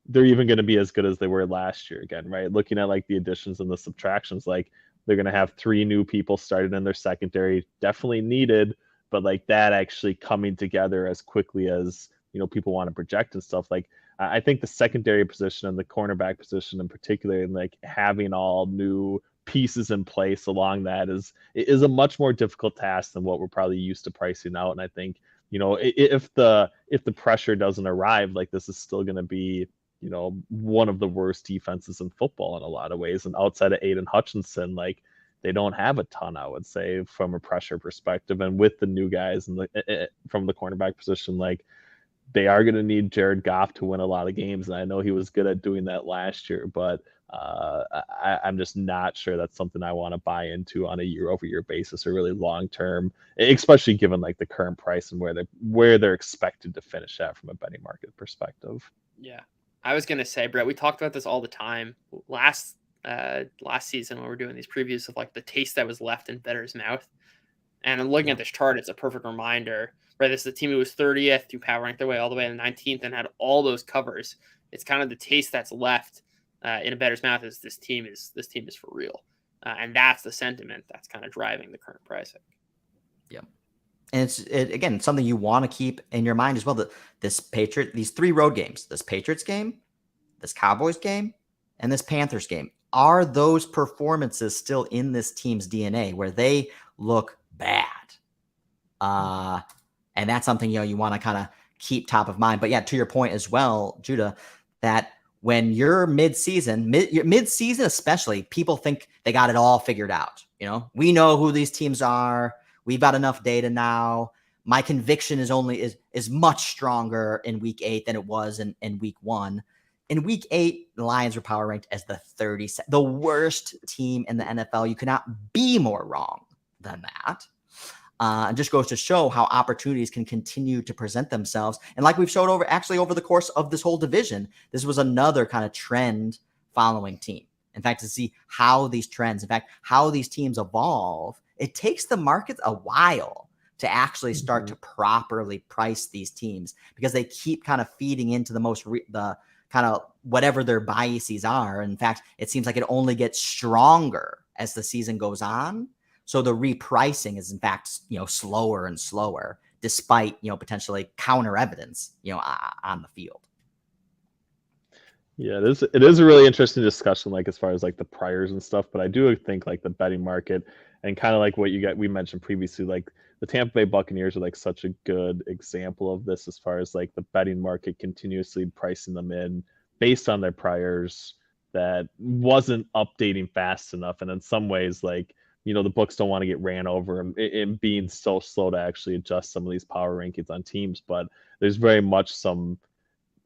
they're even going to be as good as they were last year again, right? Looking at like the additions and the subtractions, like they're going to have 3 new people started in their secondary, definitely needed, but like that actually coming together as quickly as, people want to project and stuff. Like I think the secondary position and the cornerback position in particular, and like having all new pieces in place along that is a much more difficult task than what we're probably used to pricing out. And I think, if the pressure doesn't arrive, like this is still going to be, one of the worst defenses in football in a lot of ways. And outside of Aiden Hutchinson, like they don't have a ton, I would say, from a pressure perspective. And with the new guys and from the cornerback position, like they are going to need Jared Goff to win a lot of games. And I know he was good at doing that last year, but I'm just not sure that's something I want to buy into on a year-over-year basis or really long-term, especially given like the current price and where they're expected to finish at from a betting market perspective. Yeah. I was going to say, Brett, we talked about this all the time last season when we were doing these previews of like the taste that was left in bettor's mouth. And looking at this chart, it's a perfect reminder, right? This is a team who was 30th to power rank their way all the way to 19th and had all those covers. It's kind of the taste that's left in a bettor's mouth is this team is for real. And that's the sentiment that's kind of driving the current pricing. Yeah. And it's again, something you want to keep in your mind as well, that these 3 road games, this Patriots game, this Cowboys game, and this Panthers game, are those performances still in this team's DNA where they look bad? And that's something, you want to kind of keep top of mind. But yeah, to your point as well, Judah, that when you're mid-season especially, people think they got it all figured out. We know who these teams are. We've got enough data now. My conviction is much stronger in week 8 than it was in week 1. In week 8, the Lions were power ranked as the worst team in the NFL. You could not be more wrong than that. It just goes to show how opportunities can continue to present themselves. And like we've showed over the course of this whole division, this was another kind of trend following team. In fact, to see how these teams evolve, it takes the market a while to actually start to properly price these teams, because they keep kind of feeding into the kind of whatever their biases are. In fact, it seems like it only gets stronger as the season goes on. So the repricing is in fact, slower and slower, despite, potentially counter evidence, on the field. Yeah, it is a really interesting discussion, like as far as like the priors and stuff. But I do think like the betting market and kind of like what we mentioned previously, like the Tampa Bay Buccaneers are like such a good example of this, as far as like the betting market continuously pricing them in based on their priors that wasn't updating fast enough. And in some ways, like, the books don't want to get ran over and being so slow to actually adjust some of these power rankings on teams. But there's very much some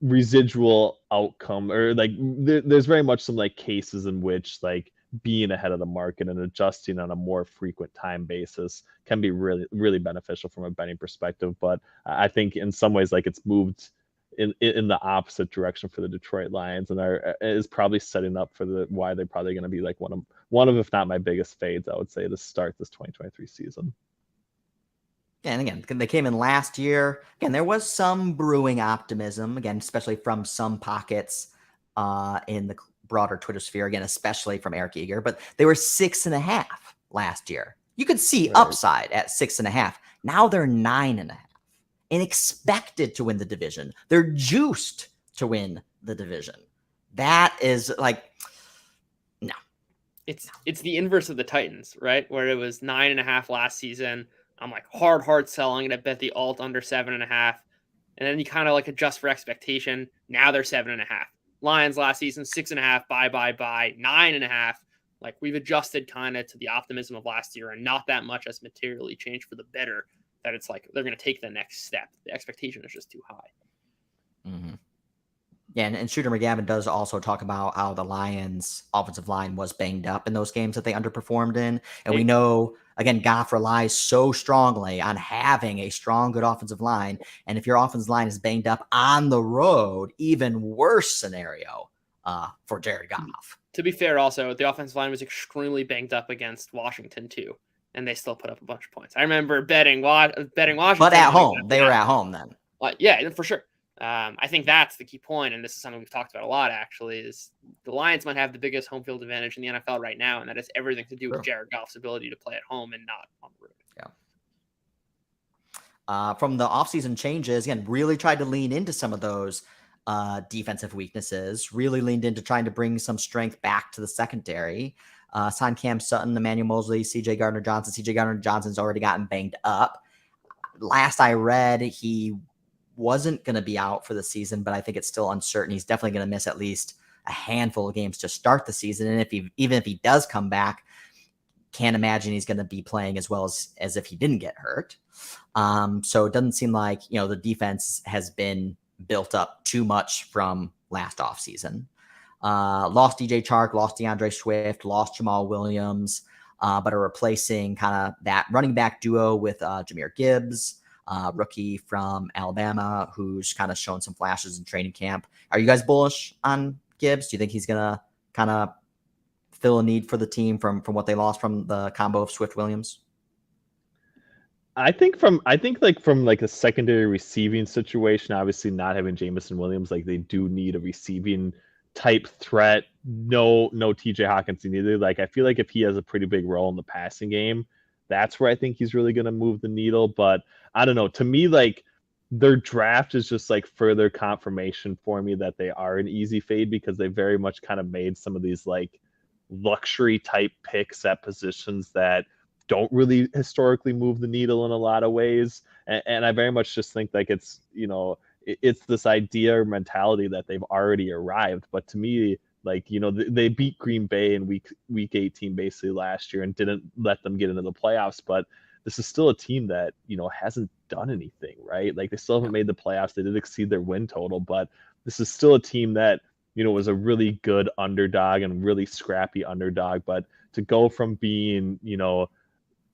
residual outcome, or like there's very much some like cases in which like being ahead of the market and adjusting on a more frequent time basis can be really, really beneficial from a betting perspective. But I think in some ways, like, it's moved in the opposite direction for the Detroit Lions, and is probably setting up for why they're probably going to be like one of, if not my biggest fades, I would say, to start this 2023 season. And again, they came in last year. Again, there was some brewing optimism, again, especially from some pockets in the broader Twitter sphere, again, especially from Eric Eager, but they were 6.5 last year. You could see upside at 6.5. Now they're 9.5 and expected to win the division. They're juiced to win the division. That is like, no. It's the inverse of the Titans, right? Where it was 9.5 last season. I'm like hard selling, and I bet the alt under 7.5. And then you kind of like adjust for expectation. Now they're 7.5. Lions last season, 6.5, buy, 9.5. Like, we've adjusted kind of to the optimism of last year, and not that much has materially changed for the better, that it's like they're going to take the next step. The expectation is just too high. Mm-hmm. Yeah, and Shooter McGavin does also talk about how the Lions' offensive line was banged up in those games that they underperformed in. And we know, again, Goff relies so strongly on having a strong, good offensive line. And if your offensive line is banged up on the road, even worse scenario for Jared Goff. To be fair, also, the offensive line was extremely banged up against Washington, too. And they still put up a bunch of points. I remember betting Washington. But at home. They were at home then. Yeah, for sure. I think that's the key point, and this is something we've talked about a lot, actually, is the Lions might have the biggest home field advantage in the NFL right now, and that has everything to do with Jared Goff's ability to play at home and not on the road. Yeah. From the offseason changes, again, really tried to lean into some of those defensive weaknesses, really leaned into trying to bring some strength back to the secondary. Signed Cam Sutton, Emmanuel Mosley, CJ Gardner-Johnson. CJ Gardner-Johnson's already gotten banged up. Last I read, he wasn't going to be out for the season, but I think it's still uncertain. He's definitely going to miss at least a handful of games to start the season. And even if he does come back, can't imagine he's going to be playing as well as if he didn't get hurt. So it doesn't seem like, the defense has been built up too much from last offseason. Lost DJ Chark, lost DeAndre Swift, lost Jamal Williams, but are replacing kind of that running back duo with Jahmyr Gibbs, rookie from Alabama, who's kind of shown some flashes in training camp. Are you guys bullish on Gibbs? Do you think he's going to kind of fill a need for the team from what they lost from the combo of Swift Williams? I think from a secondary receiving situation, obviously not having Jamison Williams, like they do need a receiving type threat. No TJ Hawkinson either. Like I feel like if he has a pretty big role in the passing game, that's where I think he's really gonna move the needle. But I don't know. To me, like their draft is just like further confirmation for me that they are an easy fade because they very much kind of made some of these like luxury type picks at positions that don't really historically move the needle in a lot of ways. And I very much just think like it's, it's this idea or mentality that they've already arrived. But to me, like, they beat Green Bay in week 18 basically last year and didn't let them get into the playoffs. But this is still a team that, hasn't done anything, right? Like they still haven't made the playoffs. They did exceed their win total, but this is still a team that, was a really good underdog and really scrappy underdog. But to go from being,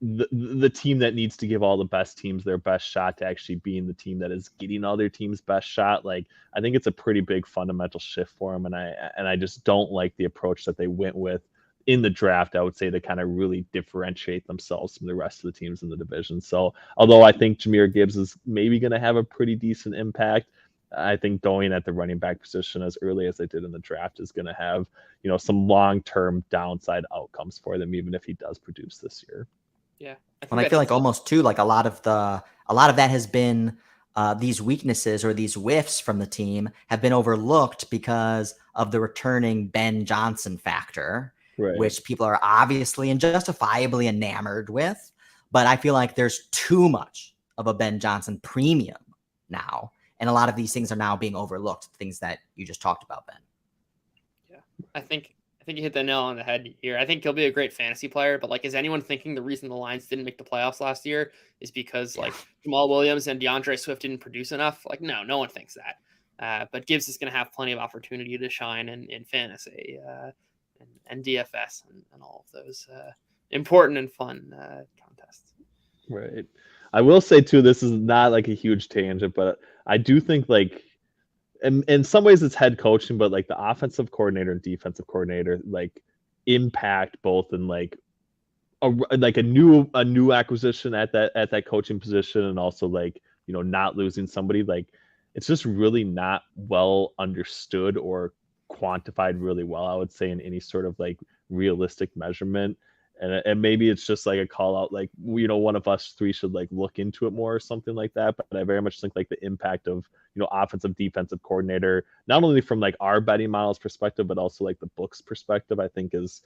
the team that needs to give all the best teams their best shot to actually being the team that is getting all their team's best shot, like I think it's a pretty big fundamental shift for them. And I just don't like the approach that they went with in the draft, I would say, to kind of really differentiate themselves from the rest of the teams in the division. So although I think Jahmyr Gibbs is maybe going to have a pretty decent impact, I think going at the running back position as early as they did in the draft is going to have, some long-term downside outcomes for them, even if he does produce this year. Yeah. I feel like almost too, like a lot of that has been these weaknesses or these whiffs from the team have been overlooked because of the returning Ben Johnson factor, right, which people are obviously and justifiably enamored with. But I feel like there's too much of a Ben Johnson premium now. And a lot of these things are now being overlooked, things that you just talked about, Ben. Yeah, I think you hit the nail on the head here. I think he'll be a great fantasy player, but like, is anyone thinking the reason the Lions didn't make the playoffs last year is because like Jamal Williams and DeAndre Swift didn't produce enough? Like, no one thinks that. But Gibbs is going to have plenty of opportunity to shine in fantasy and DFS and all of those important and fun contests. Right. I will say too, this is not like a huge tangent, but I do think like in some ways it's head coaching, but like the offensive coordinator and defensive coordinator like impact both in like a new acquisition at that coaching position, and also like not losing somebody. Like it's just really not well understood or quantified really well, I would say, in any sort of like realistic measurement. And maybe it's just like a call out, like one of us three should like look into it more or something like that. But I very much think like the impact of offensive defensive coordinator, not only from like our betting models perspective, but also like the books perspective, I think is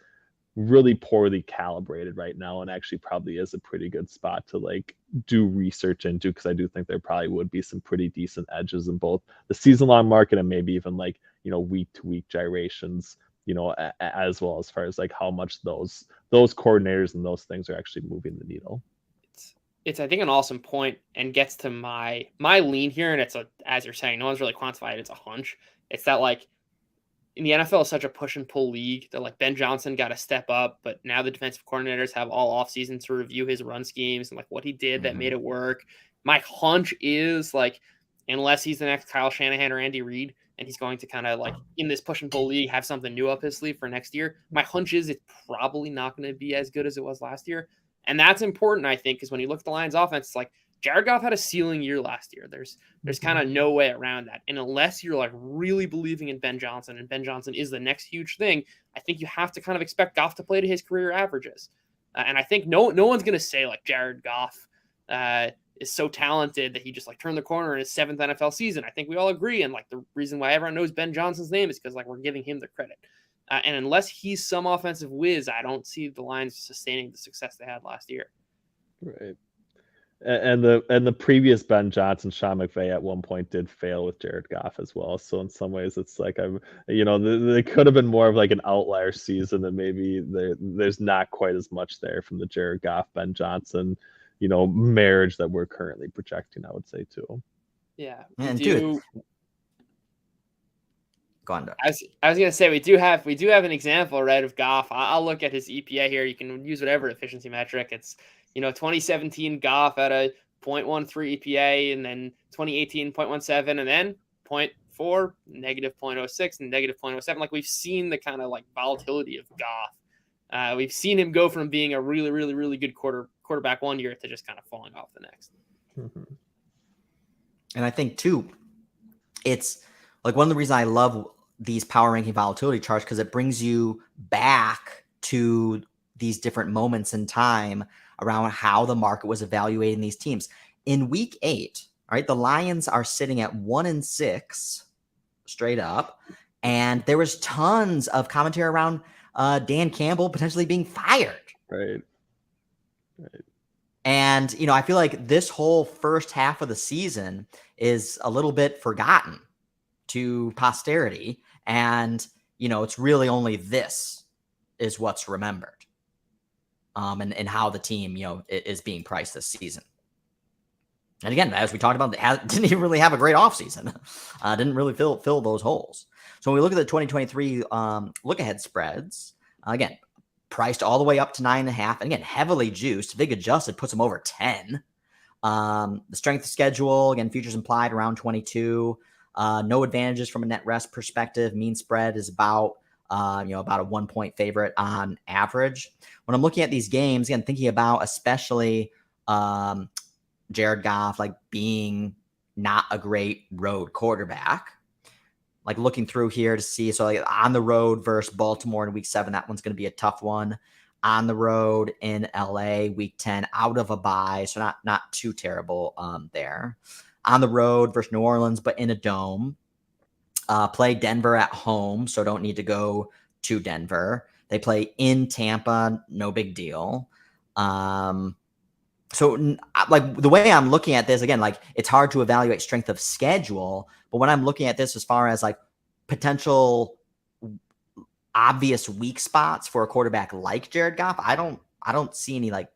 really poorly calibrated right now, and actually probably is a pretty good spot to like do research into, because I do think there probably would be some pretty decent edges in both the season long market and maybe even like week to week gyrations, as well, as far as like how much those coordinators and those things are actually moving the needle. It's I think an awesome point, and gets to my lean here, and it's as you're saying, no one's really quantified. It's a hunch. It's that like in the NFL is such a push and pull league that like Ben Johnson got to step up, but now the defensive coordinators have all offseason to review his run schemes and like what he did that made it work. My hunch is like, unless he's the next Kyle Shanahan or Andy Reid, and he's going to kind of like in this push and pull league have something new up his sleeve for next year, my hunch is it's probably not going to be as good as it was last year. And that's important, I think, because when you look at the Lions offense, it's like Jared Goff had a ceiling year last year. There's kind of no way around that. And unless you're like really believing in Ben Johnson, and Ben Johnson is the next huge thing, I think you have to kind of expect Goff to play to his career averages. And I think no one's going to say like Jared Goff is so talented that he just like turned the corner in his 7th NFL season. I think we all agree. And like the reason why everyone knows Ben Johnson's name is because like we're giving him the credit. And unless he's some offensive whiz, I don't see the Lions sustaining the success they had last year. Right. And the previous Ben Johnson, Sean McVay, at one point did fail with Jared Goff as well. So in some ways, it's like they could have been more of like an outlier season, and maybe there's not quite as much there from the Jared Goff, Ben Johnson, marriage that we're currently projecting, I would say too. Yeah, and dude, go on. I was gonna say we do have an example, right, of Goff. I'll look at his EPA here. You can use whatever efficiency metric. It's 2017 Goff at a 0.13 EPA, and then 2018 0.17, and then 0.4, negative 0.06, and negative 0.07. Like we've seen the kind of like volatility of Goff We've seen him go from being a really, really, really good quarterback one year to just kind of falling off the next. And I think too, it's like one of the reasons I love these power ranking volatility charts, because it brings you back to these different moments in time around how the market was evaluating these teams. In week 8, all right, the Lions are sitting at 1-6 straight up. And there was tons of commentary around Dan Campbell potentially being fired. Right. And, you know, I feel like this whole first half of the season is a little bit forgotten to posterity. And, you know, it's really only this is what's remembered. And how the team, you know, is being priced this season. And again, as we talked about, didn't even really have a great offseason. Didn't really fill those holes. So when we look at the 2023 look-ahead spreads, again, priced all the way up to 9.5. And again, heavily juiced. Vig adjusted puts them over 10. The strength of schedule, again, futures implied around 22. No advantages from a net rest perspective. Mean spread is about a 1-point favorite on average. When I'm looking at these games, again, thinking about especially Jared Goff like being not a great road quarterback, like looking through here to see, so like on the road versus Baltimore in week 7, that one's going to be a tough one. On the road in LA week 10, out of a bye, so not too terrible there. On the road versus New Orleans, but in a dome. Play Denver at home, so don't need to go to Denver. They play in Tampa, no big deal. So like the way I'm looking at this, again, like it's hard to evaluate strength of schedule, but when I'm looking at this as far as like potential obvious weak spots for a quarterback like Jared Goff, I don't see any like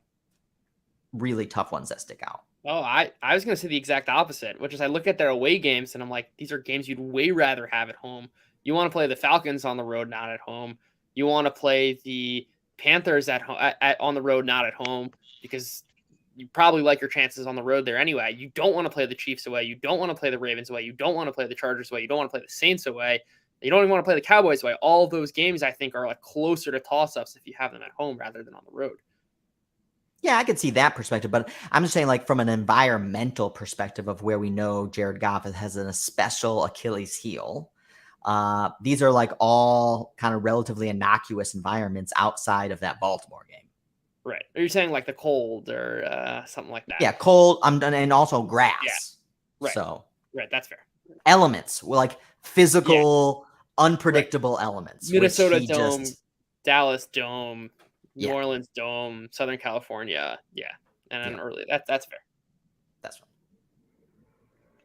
really tough ones that stick out. Oh, I was going to say the exact opposite, which is I look at their away games and I'm like, these are games you'd way rather have at home. You want to play the Falcons on the road, not at home. You want to play the Panthers at home, on the road, not at home, because you probably like your chances on the road there anyway. You don't want to play the Chiefs away. You don't want to play the Ravens away. You don't want to play the Chargers away. You don't want to play the Saints away. You don't even want to play the Cowboys away. All of those games, I think, are like closer to toss-ups if you have them at home rather than on the road. Yeah, I could see that perspective, but I'm just saying like from an environmental perspective of where we know Jared Goff has a special Achilles heel. These are like all kind of relatively innocuous environments outside of that Baltimore game. Right. Are you saying like the cold or something like that? Yeah, cold. And also grass. Yeah. Right. So right, that's fair. Elements, like physical, unpredictable elements. Minnesota Dome, Dallas Dome, New Orleans Dome, Southern California. Yeah. And then early. That's fair. That's right.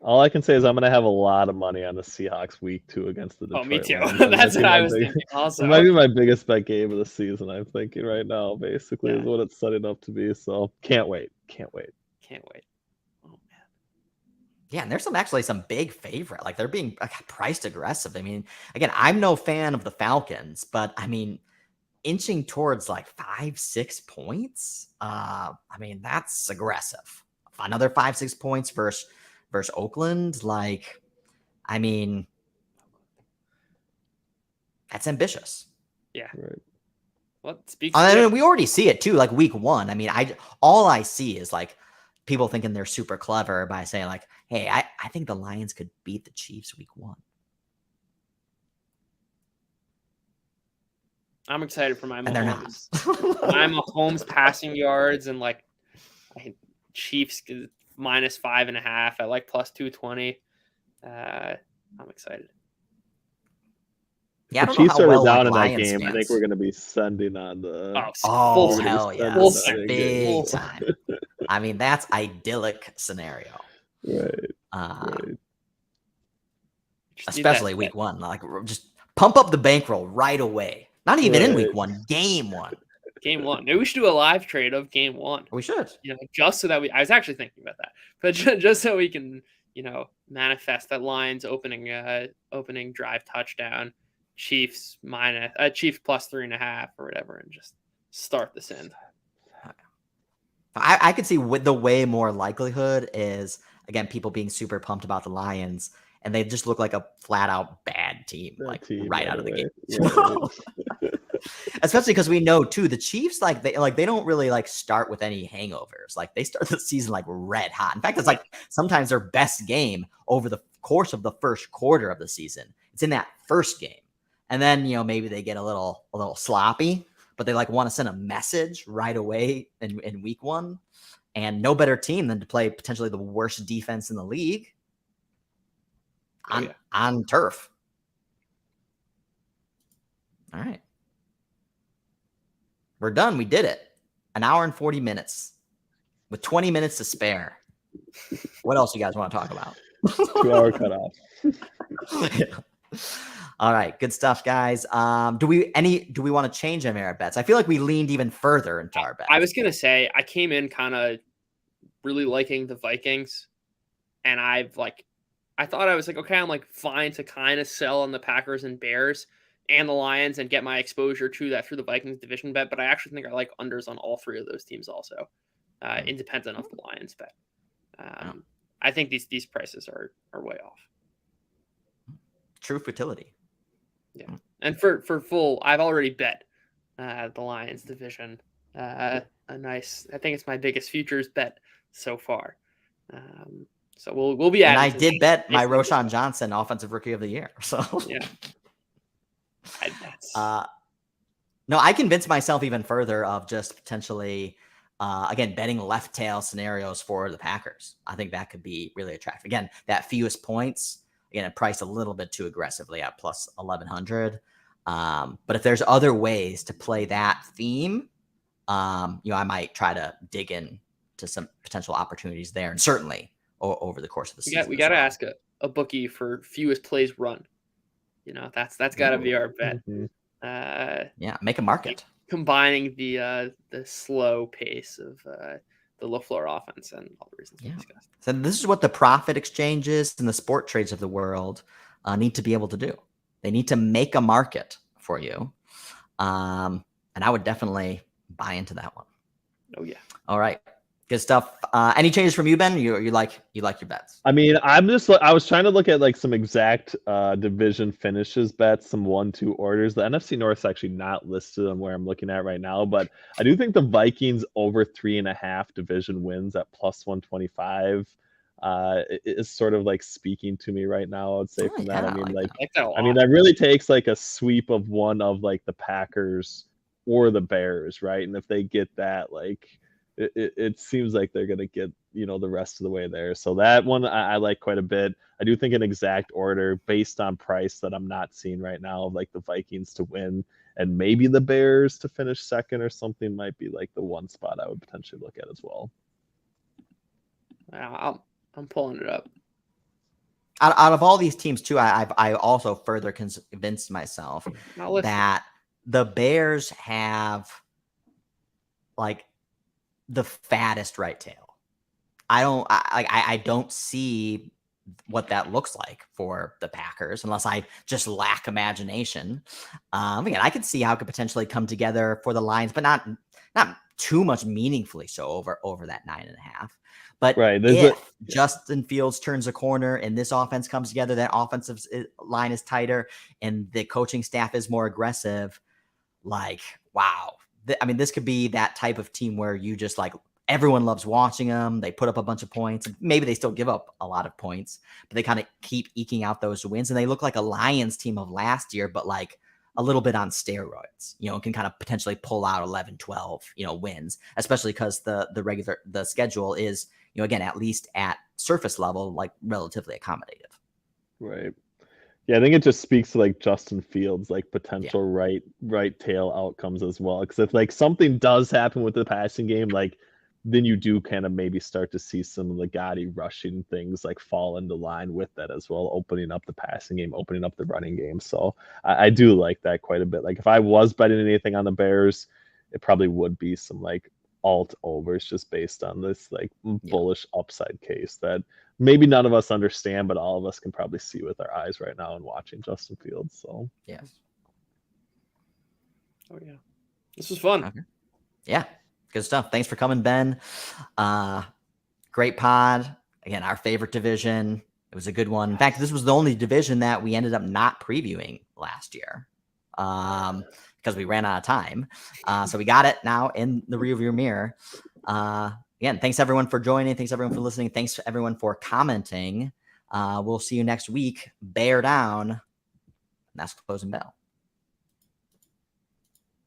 All I can say is I'm going to have a lot of money on the Seahawks week 2 against the Detroit Oh, me too. Lions. That's what I was thinking also. It might be my biggest bet game of the season, I'm thinking right now, basically, is what it's setting up to be. So can't wait. Oh, man. Yeah, and there's some big favorite. Like they're being priced aggressive. I mean, again, I'm no fan of the Falcons, but I mean, inching towards like 5-6 points. I mean, that's aggressive. Another 5-6 points versus Oakland. Like, I mean, that's ambitious. Yeah. Right. Well, I mean, we already see it too. Like week 1. I mean, all I see is like people thinking they're super clever by saying like, hey, I think the Lions could beat the Chiefs week 1. I'm excited for my Mahomes. And they're not. My Mahomes passing yards and like Chiefs -5.5. I like +220. I'm excited. Yeah, the Chiefs are down in that game. I think we're going to be sending on the. Oh hell yeah! Big full time. I mean, that's idyllic scenario. Right. Especially week 1. Like, just pump up the bankroll right away. Not even in week 1, game 1. Game 1. Maybe we should do a live trade of game 1. We should. Just so that I was actually thinking about that, but just so we can, manifest that Lions opening drive touchdown, Chiefs +3.5 or whatever, and just start this in. I could see with the way more likelihood is, again, people being super pumped about the Lions, and they just look like a flat out bad team, right out of the gate. Especially because we know too, the Chiefs they don't really like start with any hangovers. Like they start the season like red hot. In fact, it's like sometimes their best game over the course of the first quarter of the season. It's in that first game, and then maybe they get a little sloppy, but they like want to send a message right away in week one. And no better team than to play potentially the worst defense in the league on turf. All right. We're done. We did it. An hour and 40 minutes with 20 minutes to spare. What else you guys want to talk about? 2-hour cutoff. Yeah. All right. Good stuff, guys. Do we want to change any of our bets? I feel like we leaned even further into our bets. I was going to say, I came in kind of really liking the Vikings, and I thought I was like, okay, I'm like fine to kind of sell on the Packers and Bears and the Lions and get my exposure to that through the Vikings division bet. But I actually think I like unders on all three of those teams also, independent of the Lions bet. I think these prices are way off. True futility. Yeah. And for full, I've already bet the Lions division. I think it's my biggest futures bet so far. So we'll be at it. And I did bet my Roshan Johnson offensive rookie of the year. So yeah. No, I convinced myself even further of just potentially, again, betting left tail scenarios for the Packers. I think that could be really attractive. Again, that fewest points, again, it priced a little bit too aggressively at plus 1,100. But if there's other ways to play that theme, I might try to dig in to some potential opportunities there. And certainly over the course of the season. We got to ask a bookie for fewest plays run. That's got to be our bet. Mm-hmm. Make a market. Combining the slow pace of the LaFleur offense and all the reasons we discussed. So this is what the profit exchanges and the sport trades of the world need to be able to do. They need to make a market for you. And I would definitely buy into that one. Oh, yeah. All right. Good stuff. Any changes from you, Ben? You like your bets? I mean, I was trying to look at like some exact division finishes bets, some 1-2 orders. The NFC North is actually not listed on where I'm looking at right now, but I do think the Vikings over 3.5 division wins at plus 125 is sort of like speaking to me right now. I would say from that. I mean, that really takes like a sweep of one of like the Packers or the Bears, right? And if they get that, like. It seems like they're going to get, the rest of the way there. So that one I like quite a bit. I do think an exact order based on price that I'm not seeing right now, like the Vikings to win and maybe the Bears to finish second or something might be like the one spot I would potentially look at as well. I'm pulling it up. Out of all these teams too, I also further convinced myself that the Bears have like the fattest right tail. I don't see what that looks like for the Packers unless I just lack imagination. Again, I could see how it could potentially come together for the Lions, but not too much meaningfully so over that 9.5. But if Justin Fields turns a corner and this offense comes together, that offensive line is tighter and the coaching staff is more aggressive, like, wow. This could be that type of team where you just like everyone loves watching them. They put up a bunch of points. Maybe they still give up a lot of points, but they kind of keep eking out those wins. And they look like a Lions team of last year, but like a little bit on steroids, can kind of potentially pull out 11, 12, wins, especially because the schedule is, again, at least at surface level, like relatively accommodative. Right. Yeah, I think it just speaks to like Justin Fields, like potential right tail outcomes as well. Because if like something does happen with the passing game, like then you do kind of maybe start to see some of the gaudy rushing things like fall into line with that as well, opening up the passing game, opening up the running game. So I do like that quite a bit. Like if I was betting anything on the Bears, it probably would be some like alt overs just based on this like bullish upside case that maybe none of us understand, but all of us can probably see with our eyes right now and watching Justin Fields. So yes. Oh yeah, this was fun. Okay. Yeah, good stuff. Thanks for coming, Ben. Great pod. Again, our favorite division. It was a good one. In fact, this was the only division that we ended up not previewing last year. because we ran out of time. So we got it now in the rearview mirror. Again, thanks everyone for joining. Thanks everyone for listening. Thanks everyone for commenting. We'll see you next week. Bear down. And that's the closing bell.